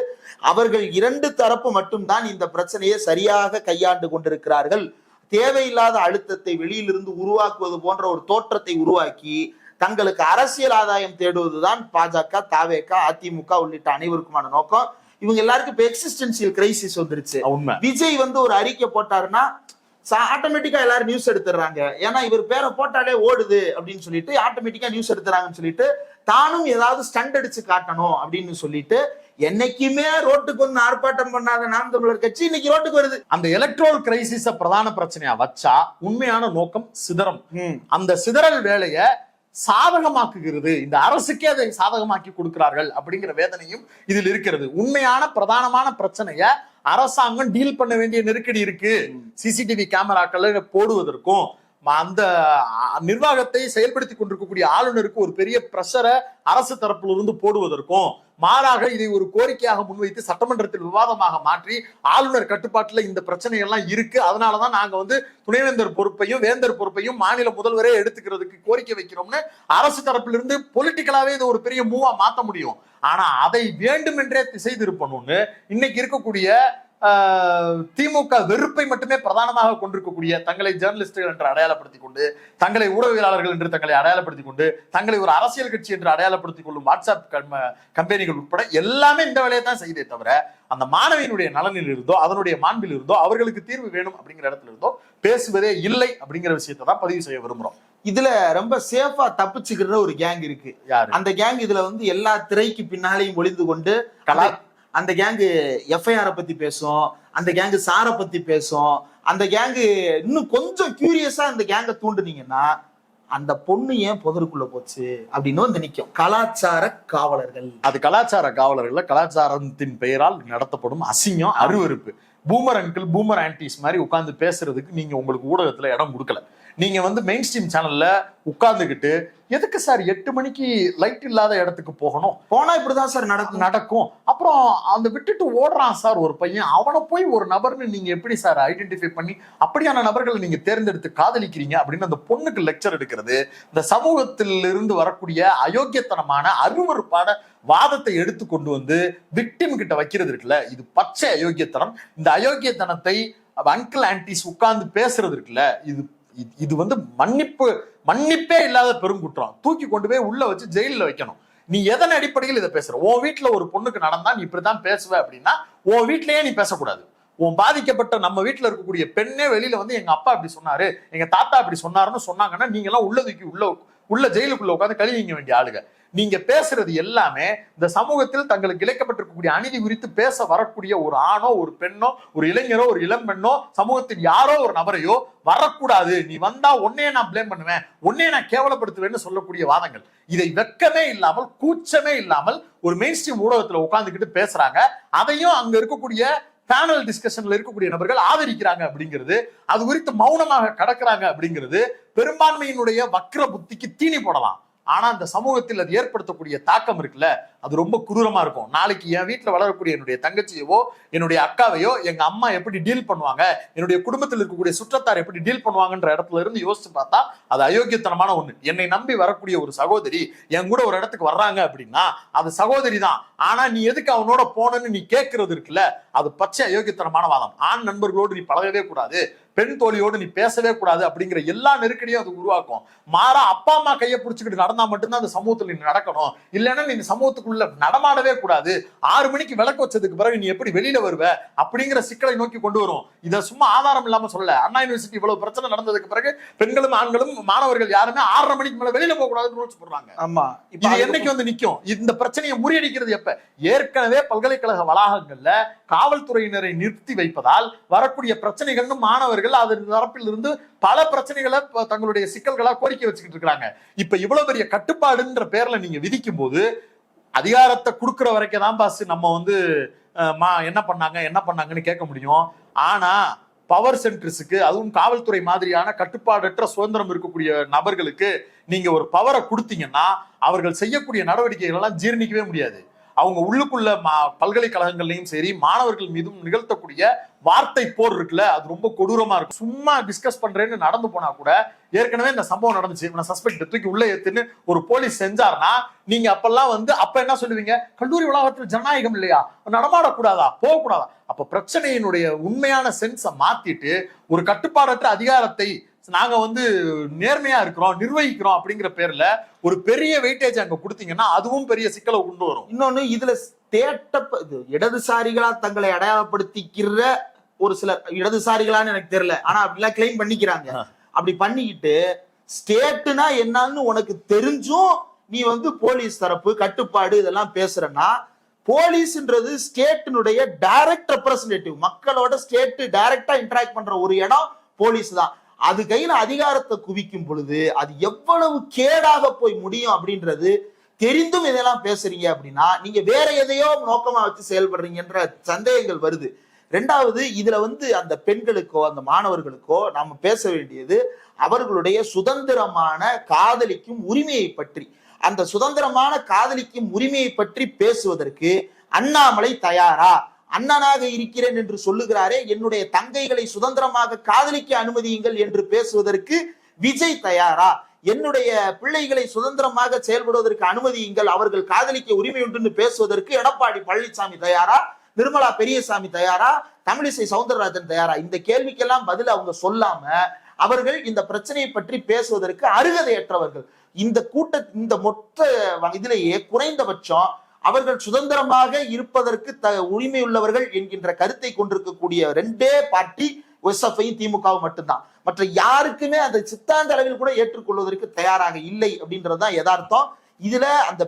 B: அவர்கள் 2 தரப்பு மட்டும்தான் இந்த பிரச்சனையை சரியாக கையாண்டு கொண்டிருக்கிறார்கள். தேவையில்லாத அழுத்தத்தை வெளியிலிருந்து உருவாக்குவது போன்ற ஒரு தோற்றத்தை உருவாக்கி தங்களுக்கு அரசியல் ஆதாயம் தேடுவதுதான் பாஜக, தாவேக, அதிமுக உள்ளிட்ட அனைவருக்குமான நோக்கம். இவங்க எல்லாருக்கும் இப்ப எக்ஸிஸ்டென்சியல் கிரைசிஸ் வந்துருச்சு. விஜய் ஒரு அறிக்கை போட்டாருன்னா ஆட்டோமேட்டிக்கா எல்லாரும் நியூஸ் எடுத்துறாங்க. ஏன்னா இவர் பேரை போட்டாலே ஓடுது அப்படின்னு சொல்லிட்டு ஆட்டோமேட்டிக்கா நியூஸ் எடுத்துறாங்கன்னு சொல்லிட்டு தானும் ஏதாவது ஸ்டண்ட் அடிச்சு காட்டணும் அப்படின்னு சொல்லிட்டு என்னைக்குமே ரோட்டுக்கு வந்து ஆர்ப்பாட்டம் பண்ணாத நாம் தமிழர் கட்சி இன்னைக்கு ரோட்டுக்கு வருது.
A: அந்த எலக்ட்ரல் கிரைசிஸ பிரதான பிரச்சனையா வச்சா உண்மையான நோக்கம் சிதறம். அந்த சிதறல் வேலையை சாதகமாக்குகிறது, இந்த அரசுக்கே அதை சாதகமாக்கி கொடுக்கிறார்கள் அப்படிங்கிற வேதனையும் இதில் இருக்கிறது. உண்மையான பிரதானமான பிரச்சனைய அரசாங்கம் டீல் பண்ண வேண்டிய நெருக்கடி இருக்கு. சிசிடிவி கேமராக்கள் போடுவதற்கும் அந்த நிர்வாகத்தை செயல்படுத்தி கொண்டிருக்கக்கூடிய ஆளுநருக்கு ஒரு பெரிய பிரஷரை அரசு தரப்பில் இருந்து போடுவதற்கும் மாறாக இதை ஒரு கோரிக்கையாக முன்வைத்து சட்டமன்றத்தில் விவாதமாக மாற்றி ஆளுநர் கட்டுப்பாட்டுல இந்த பிரச்சனை எல்லாம் இருக்கு, அதனாலதான் நாங்க துணைவேந்தர் பொறுப்பையும் வேந்தர் பொறுப்பையும் மாநில முதல்வரே எடுத்துக்கிறதுக்கு கோரிக்கை வைக்கிறோம்னு அரசு தரப்பிலிருந்து பொலிட்டிக்கலாவே இது ஒரு பெரிய மூவா மாத்த முடியும். ஆனா அதை வேண்டுமென்றே திசை திருப்பணும்னு இன்னைக்கு இருக்கக்கூடிய திமுக வெறுப்பை மட்டுமே பிரதானமாக கொண்டிருக்கக்கூடிய, தங்களை ஜேர்னலிஸ்டுகள் என்று அடையாளப்படுத்திக் கொண்டு, தங்களை ஊடகவியலாளர்கள் என்று தங்களை அடையாளப்படுத்திக் கொண்டு, தங்களை ஒரு அரசியல் கட்சி என்று அடையாளப்படுத்திக் கொள்ளும் வாட்ஸ்அப் கம்பெனிகள் உட்பட எல்லாமே இந்த வேலையை தான் செய்தே தவிர அந்த மாணவியினுடைய நலனில் இருந்தோ அதனுடைய மாண்பில் இருந்தோ அவர்களுக்கு தீர்வு வேணும் அப்படிங்கிற இடத்துல இருந்தோ பேசுவதே இல்லை அப்படிங்கிற விஷயத்தை தான் பதிவு செய்ய விரும்புறோம்.
B: இதுல ரொம்ப சேஃபா தப்பிச்சுக்கிற ஒரு கேங் இருக்கு. அந்த கேங் இதுல எல்லா திரைக்கு பின்னாலையும் ஒளிந்து கொண்டு அந்த கேங்கு எஃப்ஐஆரை பத்தி பேசும், அந்த கேங்கு சாரை பத்தி பேசும், அந்த கேங்கு இன்னும் கொஞ்சம் கியூரியஸா அந்த கேங்கை தூண்டுனீங்கன்னா அந்த பொண்ணு ஏன் புதருக்குள்ள போச்சு அப்படின்னு நிக்கும். கலாச்சார காவலர்கள்,
A: அது கலாச்சார காவலர்கள் கலாச்சாரத்தின் பெயரால் நடத்தப்படும் அசிங்கம், அருவருப்பு. பூமர் அங்கிள் பூமர் ஆன்டிஸ் மாதிரி உட்கார்ந்து பேசுறதுக்கு நீங்க உங்களுக்கு ஊடகத்துல இடம் கொடுக்கல. நீங்க மெயின் ஸ்ட்ரீம் சேனல்ல உட்கார்ந்துகிட்டு எதுக்கு சார் 8 மணிக்கு லைட் இல்லாத இடத்துக்கு போகணும்,
B: போனா இப்படிதான் சார் நடக்கும்,
A: அப்புறம் அந்த விட்டுட்டு ஓடுறான் சார் ஒரு பையன், அவனை போய் ஒரு நபர்னு நீங்க எப்படி சார் ஐடென்டிஃபை பண்ணி அப்படியான நபர்களை நீங்க தேர்ந்தெடுத்து காதலிக்கிறீங்க அப்படின்னு அந்த பொண்ணுக்கு லெக்சர் எடுக்கிறது, இந்த சமூகத்தில் இருந்து வரக்கூடிய அயோக்கியத்தனமான அருவருப்பான வாதத்தை எடுத்து கொண்டு விக்டிம் கிட்ட வைக்கிறது இருக்குல்ல, இது பச்சை அயோக்கியத்தனம். இந்த அயோக்கியத்தனத்தை அங்கிள் ஆன்டிஸ் உட்கார்ந்து பேசுறது இருக்குல்ல, இது மன்னிப்பே இல்லாத பெருங்குற்றம். தூக்கி கொண்டு போய் உள்ள வச்சு ஜெயில வைக்கணும். நீ எதன் அடிப்படையில் இதை பேசுற? உன் வீட்டுல ஒரு பொண்ணுக்கு நடந்தா நீ இப்படிதான் பேசுவ அப்படின்னா உன் வீட்லயே நீ பேசக்கூடாது. உன் பாதிக்கப்பட்ட நம்ம வீட்டுல இருக்கக்கூடிய பெண்ணே வெளியில எங்க அப்பா இப்படி சொன்னாரு, எங்க தாத்தா இப்படி சொன்னாருன்னு சொன்னாங்கன்னா நீங்க எல்லாம் உள்ள தூக்கி உள்ள ஜெயிலுக்குள்ள உட்காந்து கழுவிங்க வேண்டிய ஆளுங்க. நீங்க பேசுறது எல்லாமே இந்த சமூகத்தில் தங்களுக்கு இழைக்கப்பட்டிருக்கக்கூடிய அநீதி குறித்து பேச வரக்கூடிய ஒரு ஆணோ ஒரு பெண்ணோ ஒரு இளைஞரோ ஒரு இளம்பெண்ணோ சமூகத்தில் யாரோ ஒரு நபரையோ வரக்கூடாது. நீ வந்தா உன்னையே நான் பிளேம் பண்ணுவேன், உன்னையே நான் கேவலப்படுத்துவேன்னு சொல்லக்கூடிய வாதங்கள், இதை வெட்கமே இல்லாமல் கூச்சமே இல்லாமல் ஒரு மெயின் ஸ்ட்ரீம் ஊடகத்துல உட்கார்ந்துக்கிட்டு பேசுறாங்க. அதையும் அங்க இருக்கக்கூடிய பேனல் டிஸ்கஷன்ல இருக்கக்கூடிய நபர்கள் ஆதரிக்கிறாங்க அப்படிங்கிறது, அது குறித்து மௌனமாக கடக்கிறாங்க அப்படிங்கிறது பெரும்பான்மையினுடைய வக்ர புத்திக்கு தீனி போடலாம். ஆனா அந்த சமூகத்தில் அது ஏற்படுத்தக்கூடிய தாக்கம் இருக்குல்ல, அது ரொம்ப குரூரமா இருக்கும். நாளைக்கு என் வீட்டுல வளரக்கூடிய என்னுடைய தங்கச்சியவோ என்னுடைய அக்காவையோ எங்க அம்மா எப்படி டீல் பண்ணுவாங்க, என்னுடைய குடும்பத்தில் இருக்கக்கூடிய சுற்றத்தார் எப்படி டீல் பண்ணுவாங்கன்ற இடத்துல இருந்து யோசிச்சு பார்த்தா அது அயோக்கியத்தனமான ஒண்ணு. என்னை நம்பி வரக்கூடிய ஒரு சகோதரி என் கூட ஒரு இடத்துக்கு வர்றாங்க அப்படின்னா அது சகோதரி தான், ஆனா நீ எதுக்கு அவனோட போனன்னு நீ கேட்கறது இருக்குல்ல, அது பச்சை அயோக்கியத்தனமான வாதம். ஆண் நண்பர்களோடு நீ பழகவே கூடாது, பெண் தோழியோடு நீ பேசவே கூடாது அப்படிங்கிற எல்லா நெருக்கடியும் அது உருவாக்கும். மாறா அப்பா அம்மா கையை பிடிச்சிக்கிட்டு நடந்தா மட்டும்தான் அந்த சமூகத்துல நீ நடக்கணும், இல்லைன்னா நீ சமூகத்துக்குள்ள நடமாடவே கூடாது, 6 மணிக்கு விளக்கு வச்சதுக்கு பிறகு நீ எப்படி வெளியில வருவ அப்படிங்கிற சிக்கலை நோக்கி கொண்டு வரும். இதை சும்மா ஆதாரம் இல்லாம சொல்லல. அண்ணா யூனிவர்சிட்டி இவ்வளவு பிரச்சனை நடந்ததுக்கு பிறகு பெண்களும் ஆண்களும் மாணவர்கள் யாருமே 6:30 மணிக்கு மேல வெளியில போக கூடாதுன்னு ரூல்ஸ் போடுறாங்க.
B: ஆமா,
A: இது என்னைக்கு வந்து நிக்கும்? இந்த பிரச்சனையை முறியடிக்கிறது எப்ப? ஏற்கனவே பல்கலைக்கழக வளாகங்கள்ல காவல்துறையினரை நிறுத்தி வைப்பதால் வரக்கூடிய பிரச்சனைகள்னு மாணவர்கள் அதன் தரப்பில் இருந்து பல பிரச்சனைகளை தங்களுடைய சிக்கல்களா கோரிக்கை வச்சுக்கிட்டு இருக்காங்க. இப்ப இவ்வளவு பெரிய கட்டுப்பாடுன்ற பேர்ல நீங்க விதிக்கும் போது அதிகாரத்தை கொடுக்கிற வரைக்கும் தான் பாஸ் நம்ம வந்து என்ன பண்ணாங்கன்னு கேட்க முடியும். ஆனா பவர் சென்டர்ஸுக்கு, அதுவும் காவல்துறை மாதிரியான கட்டுப்பாடற்ற சுதந்திரம் இருக்கக்கூடிய நபர்களுக்கு நீங்க ஒரு பவரை கொடுத்தீங்கன்னா அவர்கள் செய்யக்கூடிய நடவடிக்கைகள் எல்லாம் ஜீர்ணிக்கவே முடியாது. அவங்க உள்ளுக்குள்ள பல்கலைக்கழகங்கள்லயும் சரி மாணவர்கள் மீதும் நிகழ்த்தக்கூடிய வார்த்தை போர் இருக்குல்ல, அது ரொம்ப கொடூரமா இருக்கும். சும்மா டிஸ்கஸ் பண்றேன்னு நடந்து போனா கூட, ஏற்கனவே இந்த சம்பவம் நடந்துச்சு, இவனை சஸ்பெக்ட் தூக்கி உள்ள ஏத்துன்னு ஒரு போலீஸ் செஞ்சார்னா நீங்க அப்பெல்லாம் வந்து அப்ப என்ன சொல்லுவீங்க? கல்லூரி வளாகத்தில் ஜனநாயகம் இல்லையா, நடமாடக்கூடாதா, போகக்கூடாதா? அப்ப பிரச்சனையினுடைய உண்மையான சென்ஸை மாத்திட்டு ஒரு கட்டுப்பாடற்ற அதிகாரத்தை நாங்க வந்து நேர்மையா இருக்கிறோம், நிர்வகிக்கிறோம் அப்படிங்கிற பேர்ல ஒரு பெரிய வெயிட்டேஜ் அங்க கொடுத்தீங்கன்னா அதுவும் பெரிய சிக்கலை கொண்டு வரும்.
B: இன்னொன்னு, இதுல இடதுசாரிகளா தங்களை அடையாளப்படுத்திக்கிற ஒரு சிலர், இடதுசாரிகளான்னு எனக்கு தெரியல, ஆனா அப்படிலாம் கிளைம் பண்ணிக்கிறாங்க. அப்படி பண்ணிக்கிட்டு ஸ்டேட்னா என்னன்னு உனக்கு தெரிஞ்சும் நீ வந்து போலீஸ் தரப்பு கட்டுப்பாடு இதெல்லாம் பேசுறன்னா, போலீஸ்ன்றது ஸ்டேட்டினுடைய டைரக்ட் ரெப்ரசன்டேட்டிவ், மக்களோட ஸ்டேட் டைரக்டா இன்டராக்ட் பண்ற ஒரு இடம் போலீஸ் தான். அது கையில அதிகாரத்தை குவிக்கும் பொழுது அது எவ்வளவு கேடாக போய் முடியும் அப்படின்றது தெரிந்தும் இதெல்லாம் பேசுறீங்க அப்படின்னா நீங்க வேற எதையோ நோக்கமா வச்சு செயல்படுறீங்கன்ற சந்தேகங்கள் வருது. ரெண்டாவது, இதுல வந்து அந்த பெண்களுக்கோ அந்த மாணவர்களுக்கோ நாம பேச வேண்டியது அவர்களுடைய சுதந்திரமான காதலிக்கும் உரிமையை பற்றி. அந்த சுதந்திரமான காதலிக்கும் உரிமையை பற்றி பேசுவதற்கு அண்ணாமலை தயாரா? அண்ணனாக இருக்கிறேன் என்று சொல்லுகிறாரே, என்னுடைய தங்கைகளை சுதந்திரமாக காதலிக்க அனுமதியுங்கள் என்று பேசுவதற்கு விஜய் தயாரா? என்னுடைய பிள்ளைகளை சுதந்திரமாக செயல்படுவதற்கு அனுமதியுங்கள், அவர்கள் காதலிக்க உரிமை உண்டு பேசுவதற்கு எடப்பாடி பழனிசாமி தயாரா? நிர்மலா பெரியசாமி தயாரா? தமிழிசை சவுந்தரராஜன் தயாரா? இந்த கேள்விக்கெல்லாம் பதில் அவங்க சொல்லாம அவர்கள் இந்த பிரச்சனையை பற்றி பேசுவதற்கு அருகதையற்றவர்கள். இந்த மொத்த இதிலேயே குறைந்தபட்சம் அவர்கள் சுதந்திரமாக இருப்பதற்கு உரிமை உள்ளவர்கள் என்கின்ற கருத்தை கொண்டிருக்கக்கூடிய 2 பார்ட்டி எஸ்எஃப்ஐ திமுகவும் மட்டும்தான். மற்ற யாருக்குமே அந்த சித்தாந்த அளவில் கூட ஏற்றுக்கொள்வதற்கு தயாராக இல்லை அப்படின்றதுதான் யதார்த்தம். இதுல அந்த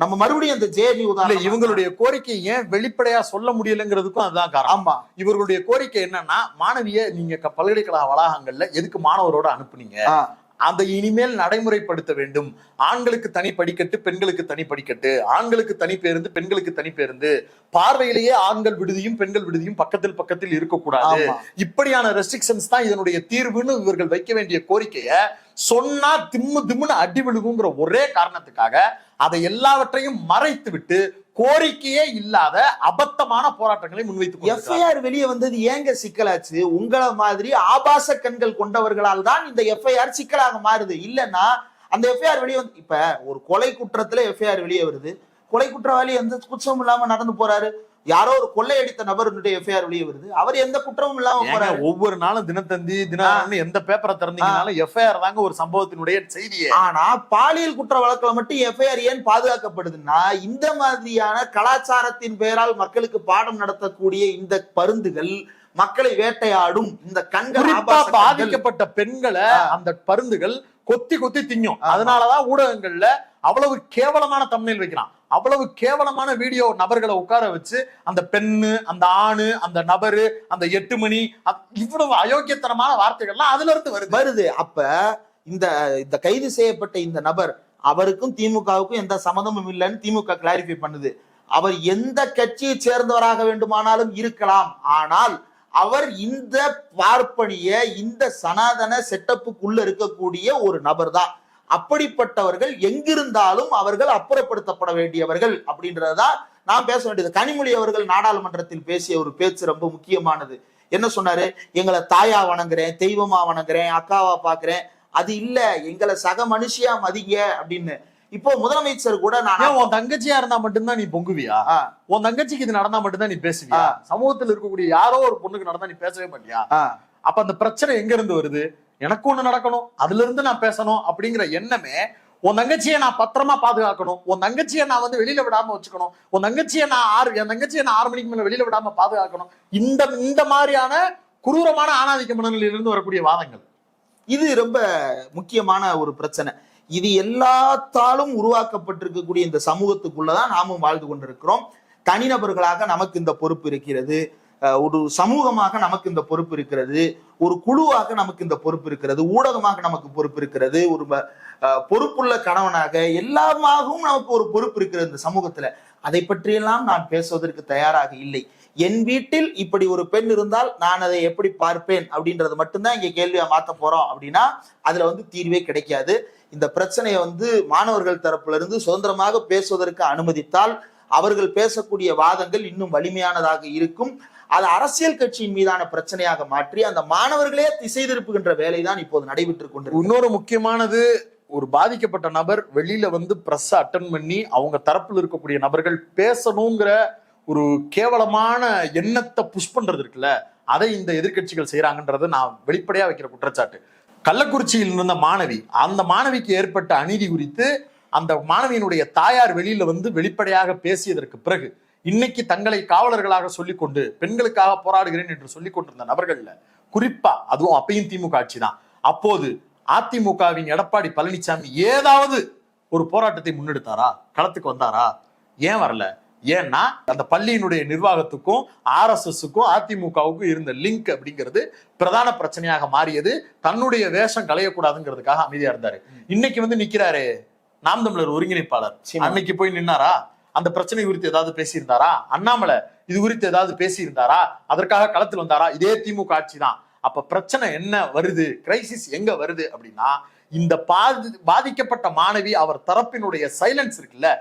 B: நம்ம மறுபடியும் அந்த ஜேஎன்யூ
A: இவங்களுடைய கோரிக்கை ஏன் வெளிப்படையா சொல்ல முடியலங்கிறதுக்கும் அதுதான் காரணம்.
B: ஆமா,
A: இவர்களுடைய கோரிக்கை என்னன்னா, மாணவிய நீங்க பல்கலைக்கழக வளாகங்கள்ல எதுக்கு மாணவரோட அனுப்புனீங்க, அதை இனிமேல் நடைமுறைப்படுத்த வேண்டும். ஆண்களுக்கு தனி படிக்கட்டு, பெண்களுக்கு தனி படிக்கட்டு, ஆண்களுக்கு தனி பேருந்து, பெண்களுக்கு தனி பேருந்து, பார்வையிலேயே ஆண்கள் விடுதியும் பெண்கள் விடுதியும் பக்கத்தில் பக்கத்தில் இருக்கக்கூடாது. இப்படியான ரெஸ்ட்ரிக்ஷன்ஸ் தான் இதனுடைய தீர்வுன்னு இவர்கள் வைக்க வேண்டிய கோரிக்கைய சொன்னா திம்முன்னு அடி விழுகுங்கிற ஒரே காரணத்துக்காக அதை எல்லாவற்றையும் மறைத்து விட்டு கோரிக்கையே இல்லாத அபத்தமான போராட்டங்களை முன்வைத்து
B: எஃப்ஐஆர் வெளியே வந்தது ஏங்க சிக்கலாச்சு? உங்களை மாதிரி ஆபாச கண்கள் கொண்டவர்களால் தான் இந்த எஃப்ஐஆர் சிக்கலாக மாறுது. இல்லைன்னா அந்த எஃப்ஐஆர் வெளியே வந்து, இப்ப ஒரு கொலை குற்றத்துல எஃப்ஐஆர் வெளியே வருது, கொலை குற்றவாளி எந்த குற்றமும் இல்லாம நடந்து போறாரு, யாரோ ஒரு கொள்ளையடித்த நபருடைய எஃப்ஐஆர் வெளியே வருது, அவர் எந்த குற்றமும் இல்லாம போறாரு.
A: ஒவ்வொரு நாளும் தினத்தந்தி தினம் எந்த பேப்பரை திறந்தீங்கனாலும் எஃப்ஐஆர் தாங்க ஒரு சம்பவத்தினுடைய செய்தியே.
B: ஆனா பாலியல் குற்ற வழக்குல மட்டும் எஃப்ஐஆர் ஏன் பாதுகாக்கப்படுதுன்னா, இந்த மாதிரியான கலாச்சாரத்தின் பெயரால் மக்களுக்கு பாடம் நடத்தக்கூடிய இந்த பருந்துகள் மக்களை வேட்டையாடும். இந்த கண்கள்
A: பாதிக்கப்பட்ட பெண்களை அந்த பருந்துகள் கொத்தி கொத்தி திங்கும். அதனாலதான் ஊடகங்கள்ல அவ்வளவு கேவலமான தம்ப்நெயில் வைக்கிறான், அவ்வளவு கேவலமான வீடியோ நபர்களை உட்கார வச்சு அந்த பெண்ணு, அந்த ஆணு, அந்த நபரு, அந்த 8 மணி, இவ்வளவு அயோக்கியத்தனமான வார்த்தைகள்லாம் அதுல இருந்து
B: வருது. அப்ப இந்த கைது செய்யப்பட்ட இந்த நபர், அவருக்கும் திமுகவுக்கும் எந்த சம்மந்தமும் இல்லைன்னு திமுக கிளாரிஃபை பண்ணுது. அவர் எந்த கட்சியை சேர்ந்தவராக வேண்டுமானாலும் இருக்கலாம், ஆனால் அவர் இந்த பார்ப்பனிய இந்த சனாதன செட்டப்புக்குள்ள இருக்கக்கூடிய ஒரு நபர் தான். அப்படிப்பட்டவர்கள் எங்கிருந்தாலும் அவர்கள் அப்புறப்படுத்தப்பட வேண்டியவர்கள் அப்படின்றதுதான் நான் பேச வேண்டியது. கனிமொழி அவர்கள் நாடாளுமன்றத்தில் பேசிய ஒரு பேச்சு ரொம்ப முக்கியமானது. என்ன சொன்னாரு? எங்களை தாயா வணங்குறேன், தெய்வமா வணங்குறேன், அக்காவா பாக்குறேன், அது இல்ல, எங்களை சக மனுஷியா மதிங்க அப்படின்னு. இப்போ முதலமைச்சர் கூட, நான்
A: உன் தங்கச்சியா இருந்தா மட்டும்தான் நீ பொங்குவியா? உன் தங்கச்சிக்கு இது நடந்தா மட்டும்தான் நீ பேசுவியா? சமூகத்தில் இருக்கக்கூடிய யாரோ ஒரு பொண்ணுக்கு நடந்தா நீ பேசவே மாட்டியா? அப்ப அந்த பிரச்சனை எங்க இருந்து வருது? எனக்கு ஒண்ணு நடக்கணும், அதுல இருந்து நான் பேசணும் அப்படிங்கிற எண்ணமே, உன் தங்கச்சியை நான் பத்திரமா பாதுகாக்கணும், உன் தங்கச்சியை நான் வந்து வெளியில விடாம வச்சுக்கணும், என் தங்கச்சியை நான் 6 மணிக்கு மேல வெளியில விடாம பாதுகாக்கணும், இந்த மாதிரியான குரூரமான ஆணாதிக்க மனநிலையிலிருந்து வரக்கூடிய வாதங்கள்.
B: இது ரொம்ப முக்கியமான ஒரு பிரச்சனை. இது எல்லாத்தாலும் உருவாக்கப்பட்டிருக்கக்கூடிய இந்த சமூகத்துக்குள்ளதான் நாமும் வாழ்ந்து கொண்டிருக்கிறோம். தனிநபர்களாக நமக்கு இந்த பொறுப்பு இருக்கிறது, ஒரு சமூகமாக நமக்கு இந்த பொறுப்பு இருக்கிறது, ஒரு குழுவாக நமக்கு இந்த பொறுப்பு இருக்கிறது, ஊடகமாக நமக்கு பொறுப்பு இருக்கிறது, ஒரு பொறுப்புள்ள கணவனாக எல்லாமாகவும் நமக்கு ஒரு பொறுப்பு இருக்கிறது இந்த சமூகத்துல. அதை பற்றியெல்லாம் நான் பேசுவதற்கு தயாராக இல்லை. என் வீட்டில் இப்படி ஒரு பெண் இருந்தால் நான் அதை எப்படி பார்ப்பேன் அப்படின்றது மட்டும்தான் இங்க கேள்வியா மாத்த போறோம் அப்படின்னா அதுல வந்து தீர்வே கிடைக்காது. இந்த பிரச்சனையை வந்து மாணவர்கள் தரப்புல இருந்து சுதந்திரமாக பேசுவதற்கு அனுமதித்தால் அவர்கள் பேசக்கூடிய வாதங்கள் இன்னும் வலிமையானதாக இருக்கும். அது அரசியல் கட்சியின் மீதான பிரச்சனையாக மாற்றி அந்த மாணவர்களே திசை திருப்புகின்ற வேலைதான் இப்போது நடைபெற்றுக் கொண்டு.
A: இன்னொரு முக்கியமானது, ஒரு பாதிக்கப்பட்ட நபர் வெளியில வந்து பிரஸ் அட்டன் பண்ணி அவங்க தரப்புல இருக்கக்கூடிய நபர்கள் பேசணுங்கிற ஒரு கேவலமான எண்ணத்தை புஷ் பண்றது இருக்குல்ல, அதை இந்த எதிர்கட்சிகள் செய்யறாங்கன்றது நான் வெளிப்படையா வைக்கிற குற்றச்சாட்டு. கள்ளக்குறிச்சியில் இருந்த மாணவி, அந்த மாணவிக்கு ஏற்பட்ட அநீதி குறித்து அந்த மாணவியினுடைய தாயார் வெளியில வந்து வெளிப்படையாக பேசியதற்கு பிறகு இன்னைக்கு தங்களை காவலர்களாக சொல்லிக்கொண்டு பெண்களுக்காக போராடுகிறேன் என்று சொல்லிக் கொண்டிருந்த நபர்கள்ல குறிப்பா, அதுவும் அப்பையும் திமுக ஆட்சி தான், அப்போது அதிமுகவின் எடப்பாடி பழனிசாமி ஏதாவது ஒரு போராட்டத்தை முன்னெடுத்தாரா? களத்துக்கு வந்தாரா? ஏன் வரல? ஏன்னா அந்த பள்ளியினுடைய நிர்வாகத்துக்கும் RSSக்கும் அதிமுகவுக்கும் இருந்த லிங்க் அப்படிங்கிறது பிரதான பிரச்சனையாக மாறியது. தன்னுடைய வேஷம் களையக்கூடாதுங்கிறதுக்காக அமைதியா இருந்தாரு. இன்னைக்கு வந்து நிக்கிறாரு நாம் தமிழர் ஒருங்கிணைப்பாளர், அன்னைக்கு போய் நின்னாரா? அந்த பிரச்சனை குறித்து ஏதாவது பேசியிருந்தாரா? அண்ணாமலை இது குறித்து ஏதாவது பேசியிருந்தாரா? அதற்காக களத்தில் வந்தாரா? இதே திமுக ஆட்சி தான். அப்ப பிரச்சனை என்ன வருது, கிரைசிஸ் எங்க வருது அப்படின்னா, இந்த பாதிக்கப்பட்ட மாணவி அவர் தரப்பினுடைய சைலன்ஸ் இருக்குல்ல,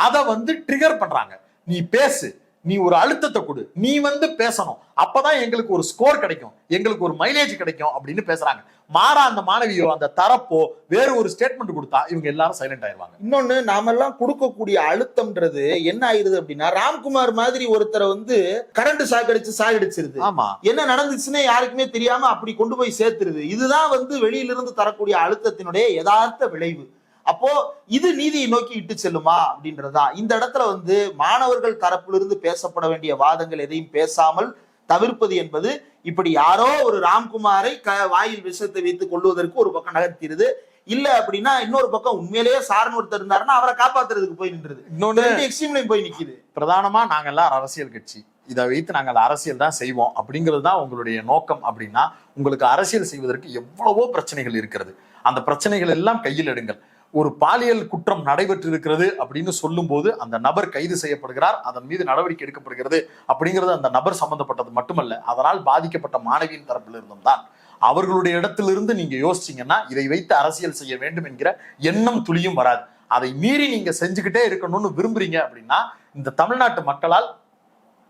A: அதை வந்து ட்ரிகர் பண்றாங்க. நீ பேசு, நீ ஒரு அழுத்தத்தை கொடு, நீ வந்து பேசணும், அப்பதான் எங்களுக்கு ஒரு ஸ்கோர் கிடைக்கும், எங்களுக்கு ஒரு மைலேஜ் கிடைக்கும் அப்படின்னு பேசுறாங்க. மாறா அந்த மாணவியோ அந்த தரப்போ வேற ஒரு ஸ்டேட்மெண்ட் கொடுத்தா இவங்க எல்லாரும் சைலண்ட் ஆயிருவாங்க.
B: இன்னொன்னு, நாமெல்லாம் கொடுக்கக்கூடிய அழுத்தம்ன்றது என்ன ஆயிருது அப்படின்னா, ராம்குமார் மாதிரி ஒருத்தரை வந்து கரண்ட் சாகடிச்சிருது.
A: ஆமா,
B: என்ன நடந்துச்சுன்னு யாருக்குமே தெரியாம அப்படி கொண்டு போய் சேர்த்துருது. இதுதான் வந்து வெளியிலிருந்து தரக்கூடிய அழுத்தத்தினுடைய யதார்த்த விளைவு. அப்போ இது நீதியை நோக்கி இட்டு செல்லுமா அப்படின்றதுதான். இந்த இடத்துல வந்து மாணவர்கள் தரப்பிலிருந்து பேசப்பட வேண்டிய வாதங்கள் எதையும் பேசாமல் தவிர்ப்பது என்பது இப்படி யாரோ ஒரு ராம்குமாரை வாயில் விஷத்தை வைத்து கொள்வதற்கு ஒரு பக்கம் நகர்த்திடுது. இல்ல அப்படின்னா இன்னொரு பக்கம் உண்மையிலேயே சார்னு ஒருத்தர் இருந்தாருன்னா அவரை காப்பாத்துறதுக்கு போய் நின்றுது. இன்னொன்னு எக்ஸ்ட்ரீம்லையும் போய் நிக்குது.
A: பிரதானமா நாங்க எல்லாம் அரசியல் கட்சி, இதை வைத்து நாங்கள் அரசியல் தான் செய்வோம் அப்படிங்கிறது தான் உங்களுடைய நோக்கம் அப்படின்னா, உங்களுக்கு அரசியல் செய்வதற்கு எவ்வளவோ பிரச்சனைகள் இருக்கிறது. அந்த பிரச்சனைகள் எல்லாம் கையில் எடுங்கள். ஒரு பாலியல் குற்றம் நடைபெற்று இருக்கிறது அப்படின்னு சொல்லும் போது அந்த நபர் கைது செய்யப்படுகிறார், அதன் மீது நடவடிக்கை எடுக்கப்படுகிறது அப்படிங்கிறது அந்த நபர் சம்பந்தப்பட்டது மட்டுமல்ல, அதனால் பாதிக்கப்பட்ட மாணவியின் தரப்பில் இருந்தும் தான். அவர்களுடைய இடத்திலிருந்து நீங்க யோசிச்சீங்கன்னா இதை வைத்து அரசியல் செய்ய வேண்டும் என்கிற எண்ணம் துளியும் வராது. அதை மீறி நீங்க செஞ்சுக்கிட்டே இருக்கணும்னு விரும்புறீங்க அப்படின்னா இந்த தமிழ்நாட்டு மக்களால்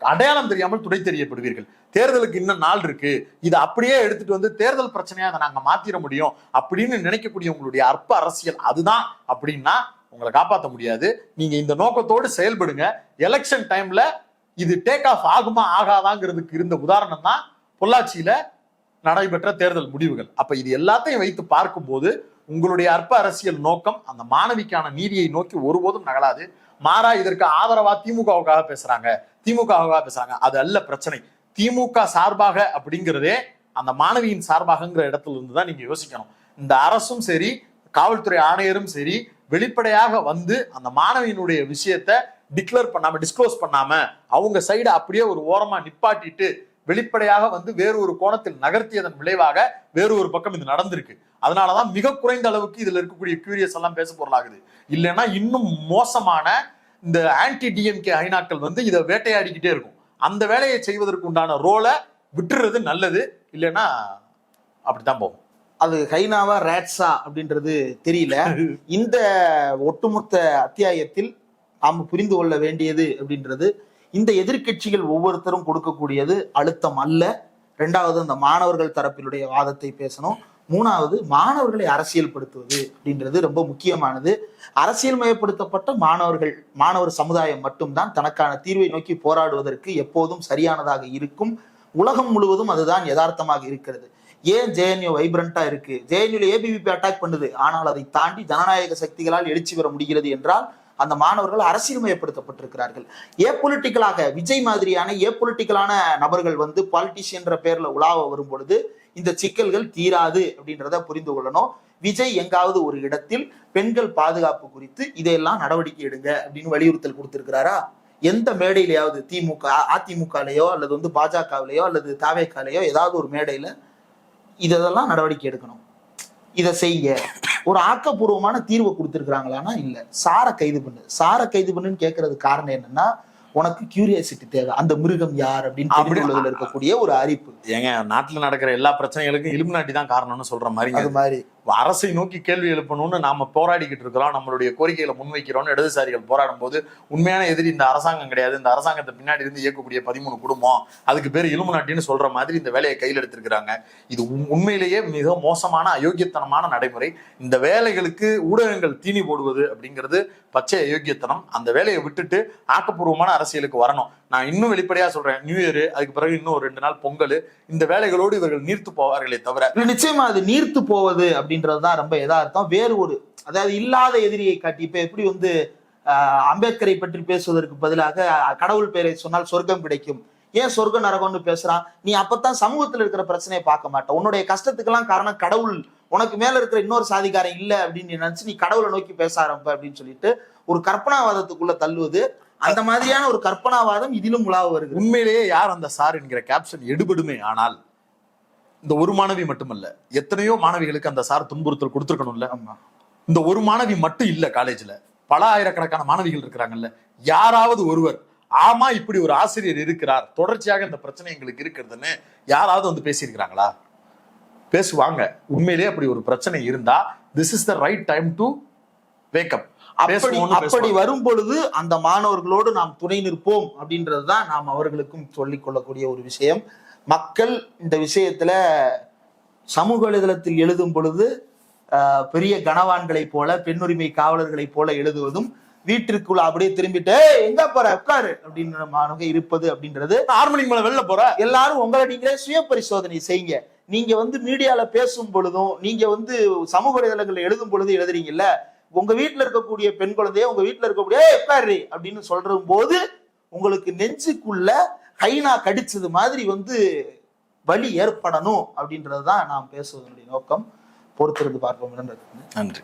A: அடையாளம் தெரியாமல் துடை தெரியப்படுவீர்கள். தேர்தலுக்கு இன்னும் நாள் இருக்கு, இதை அப்படியே எடுத்துட்டு வந்து தேர்தல் பிரச்சனையா அதை நாங்க மாத்திர முடியும் அப்படின்னு நினைக்கக்கூடிய உங்களுடைய அற்ப அரசியல் அதுதான் அப்படின்னா உங்களை காப்பாற்ற முடியாது. நீங்க இந்த நோக்கத்தோடு செயல்படுங்க. எலெக்ஷன் டைம்ல இது டேக் ஆஃப் ஆகுமா ஆகாதாங்கிறதுக்கு இருந்த உதாரணம் தான் பொள்ளாச்சியில நடைபெற்ற தேர்தல் முடிவுகள். அப்ப இது எல்லாத்தையும் வைத்து பார்க்கும்போது உங்களுடைய அற்ப அரசியல் நோக்கம் அந்த மாணவிக்கான நீதியை நோக்கி ஒருபோதும் நகலாது. மாறா இதற்கு ஆதரவா திமுகவுக்காக பேசுறாங்க, அது அல்ல பிரச்சனை. திமுக சார்பாக அப்படிங்கிறதே அந்த மாணவியின் சார்பாகங்கிற இடத்துல இருந்து தான் நீங்க யோசிக்கணும். இந்த அரசும் சரி, காவல்துறை ஆணையரும் சரி, வெளிப்படையாக வந்து அந்த மாணவியினுடைய விஷயத்தை டிஸ்க்ளோஸ் பண்ணாம அவங்க சைடு அப்படியே ஒரு ஓரமா நிப்பாட்டிட்டு வெளிப்படையாக வந்து வேறு ஒரு கோணத்தில் நகர்த்தியதன் விளைவாக வேறு ஒரு பக்கம் இது நடந்திருக்கு. அதனாலதான் மிக குறைந்த அளவுக்கு இதுல இருக்கக்கூடிய கியூரியஸ் எல்லாம் பேச பொருளாகுது. இல்லைன்னா இன்னும் மோசமான இந்த ஆன்டி டிஎம்கே ஐநாக்கள் வந்து இதை வேட்டையாடிக்கிட்டே இருக்கும். அந்த வேலையை செய்வதற்கு உண்டான ரோலை விட்டுறது நல்லது, இல்லைன்னா அப்படித்தான் போகும்.
B: அது ஹைனாவா ரேட்ஸா அப்படின்றது தெரியல. இந்த ஒட்டுமொத்த அத்தியாயத்தில் நாம் புரிந்து கொள்ள வேண்டியது அப்படின்றது, இந்த எதிர்கட்சிகள் ஒவ்வொருத்தரும் கொடுக்கக்கூடியது அழுத்தம் அல்ல. ரெண்டாவது, அந்த மாணவர்கள் தரப்பினுடைய வாதத்தை பேசணும். மூணாவது, மாணவர்களை அரசியல்படுத்துவது அப்படின்றது ரொம்ப முக்கியமானது. அரசியல் மயப்படுத்தப்பட்ட மாணவர் சமுதாயம் மட்டும்தான் தனக்கான தீர்வை நோக்கி போராடுவதற்கு எப்போதும் சரியானதாக இருக்கும். உலகம் முழுவதும் அதுதான் யதார்த்தமாக இருக்கிறது. ஏன் ஜேஎன்யூ வைப்ரண்டா இருக்கு? ஜேஎன்யூல ஏபிவிபி அட்டாக் பண்ணுது, ஆனால் அதை தாண்டி ஜனநாயக சக்திகளால் எழுச்சி பெற முடிகிறது என்றால் அந்த மாணவர்கள் அரசியல்மயப்படுத்தப்பட்டிருக்கிறார்கள். ஏபொலிட்டிக்கலாக விஜய் மாதிரியான ஏபொலிட்டிக்கலான நபர்கள் வந்து பாலிட்டிஷியன்ற பேர்ல உலாவ வரும் பொழுது இந்த சிக்கல்கள் தீராது அப்படின்றத புரிந்து கொள்ளணும். விஜய் எங்காவது ஒரு இடத்தில் பெண்கள் பாதுகாப்பு குறித்து இதையெல்லாம் நடவடிக்கை எடுங்க அப்படின்னு வலியுறுத்தல் கொடுத்திருக்கிறாரா? எந்த மேடையிலையாவது திமுக அதிமுகலையோ அல்லது வந்து பாஜகவிலையோ அல்லது தாவேக்காலையோ ஏதாவது ஒரு மேடையில இதெல்லாம் நடவடிக்கை எடுக்கணும், இதை செய்ய ஒரு ஆக்கப்பூர்வமான தீர்வை கொடுத்திருக்கிறாங்களான்னா இல்ல. சாரை கைது பண்ணுன்னு கேட்கறது காரணம் என்னன்னா, உனக்கு கியூரியாசிட்டி தேவை, அந்த மிருகம் யார் அப்படின்னு இருக்கக்கூடிய ஒரு அறிப்பு.
A: ஏங்க, நாட்டுல நடக்கிற எல்லா பிரச்சனைகளுக்கும் இலுமினாட்டி தான் காரணம்னு சொல்ற மாதிரி
B: அது மாதிரி
A: அரசை நோக்கி கேள்வி எழுப்பணும்னு நாம போராடிக்கிட்டு இருக்கிறோம், நம்மளுடைய கோரிக்கைகளை முன்வைக்கிறோம்னு இடதுசாரிகள் போராடும் போது உண்மையான எதிரி இந்த அரசாங்கம் கிடையாது, இந்த அரசாங்கத்தை பின்னாடி இருந்து இயக்கக்கூடிய 13 குடும்பம், அதுக்கு பேர் இலுமினாட்டின்னு சொல்ற மாதிரி இந்த வேலையை கையில் எடுத்திருக்கிறாங்க. இது உண்மையிலேயே மிக மோசமான அயோக்கியத்தனமான நடைமுறை. இந்த வேலைகளுக்கு ஊடகங்கள் தீனி போடுவது அப்படிங்கிறது பச்சை அயோக்கியத்தனம். அந்த வேலையை விட்டுட்டு ஆக்கப்பூர்வமான அரசியலுக்கு வரணும். நான் இன்னும் வெளிப்படையா சொல்றேன், நியூ இயர், அதுக்கு பிறகு இன்னும் ஒரு 2 நாள் பொங்கல், இந்த வேலைகளோடு இவர்கள் நீர்த்து போவார்களே தவிர.
B: நிச்சயமா அது நீர்த்து போவது அப்படின்றதுதான் ரொம்ப எதார்த்தம். வேறு ஒரு, அதாவது இல்லாத எதிரியை காட்டி, இப்ப எப்படி வந்து அம்பேத்கரை பற்றி பேசுவதற்கு பதிலாக கடவுள் பெயரை சொன்னால் சொர்க்கம் கிடைக்கும், ஏன் சொர்க்கம் நரகம்னு பேசுறான்? நீ அப்பதான் சமூகத்துல இருக்கிற பிரச்சனையை பார்க்க மாட்டேன். உன்னுடைய கஷ்டத்துக்கெல்லாம் காரணம் கடவுள், உனக்கு மேல இருக்கிற இன்னொரு சாதிகாரம் இல்ல அப்படின்னு நினைச்சு நீ கடவுளை நோக்கி பேச ஆரம்ப அப்படின்னு சொல்லிட்டு ஒரு கற்பனாவாதத்துக்குள்ள தள்ளுவது. அந்த மாதிரியான ஒரு கற்பனாவாதம் இதிலும் உலாவ வருது.
A: உண்மையிலேயே யார் அந்த சார் என்கிற கேப்ஷன் எடுபடுமே. ஆனால் இந்த ஒரு மாணவி மட்டுமல்ல, எத்தனையோ மாணவிகளுக்கு அந்த சார் துன்புறுத்தல் கொடுத்துருக்கணும்ல. இந்த ஒரு மாணவி மட்டும் இல்ல, காலேஜ்ல பல ஆயிரக்கணக்கான மாணவிகள் இருக்கிறாங்கல்ல. யாராவது ஒருவர் ஆமா இப்படி ஒரு ஆசிரியர் இருக்கிறார், தொடர்ச்சியாக இந்த பிரச்சனை எங்களுக்கு இருக்கிறதுன்னு யாராவது வந்து பேசியிருக்கிறாங்களா? பேசுவாங்க. உண்மையிலேயே அப்படி ஒரு பிரச்சனை இருந்தா this is the right time to wake up.
B: அப்படி வரும் பொழுது அந்த மாணவர்களோடு நாம் துணை நிற்போம் அப்படின்றதுதான் நாம் அவர்களுக்கும் சொல்லிக் கொள்ளக்கூடிய ஒரு விஷயம். மக்கள் இந்த விஷயத்துல சமூக வலைதளத்தில் எழுதும் பொழுது பெரிய கனவான்களை போல, பெண்ணுரிமை காவலர்களை போல எழுதுவதும், வீட்டிற்குள்ள அப்படியே திரும்பிட்டு எங்க போற உட்காரு அப்படின்னு இருப்பது அப்படின்றது.
A: 6 மணிக்கு மேல வெளில போற
B: எல்லாரும் உங்களை நீங்களே சுய பரிசோதனை செய்யுங்க. நீங்க வந்து மீடியால பேசும் பொழுதும், நீங்க வந்து சமூக வலைதளங்கள்ல எழுதும் பொழுது எழுதுறீங்கல்ல, உங்க வீட்டுல இருக்கக்கூடிய பெண் குழந்தைய உங்க வீட்டுல இருக்கக்கூடிய உட்காரு அப்படின்னு சொல்ற போது உங்களுக்கு நெஞ்சுக்குள்ள கைனா கடிச்சது மாதிரி வந்து வலி ஏற்படணும் அப்படின்றதுதான் நாம் பேசுவதனுடைய நோக்கம். பொறுத்திருந்து பார்ப்போம்.
A: நன்றி.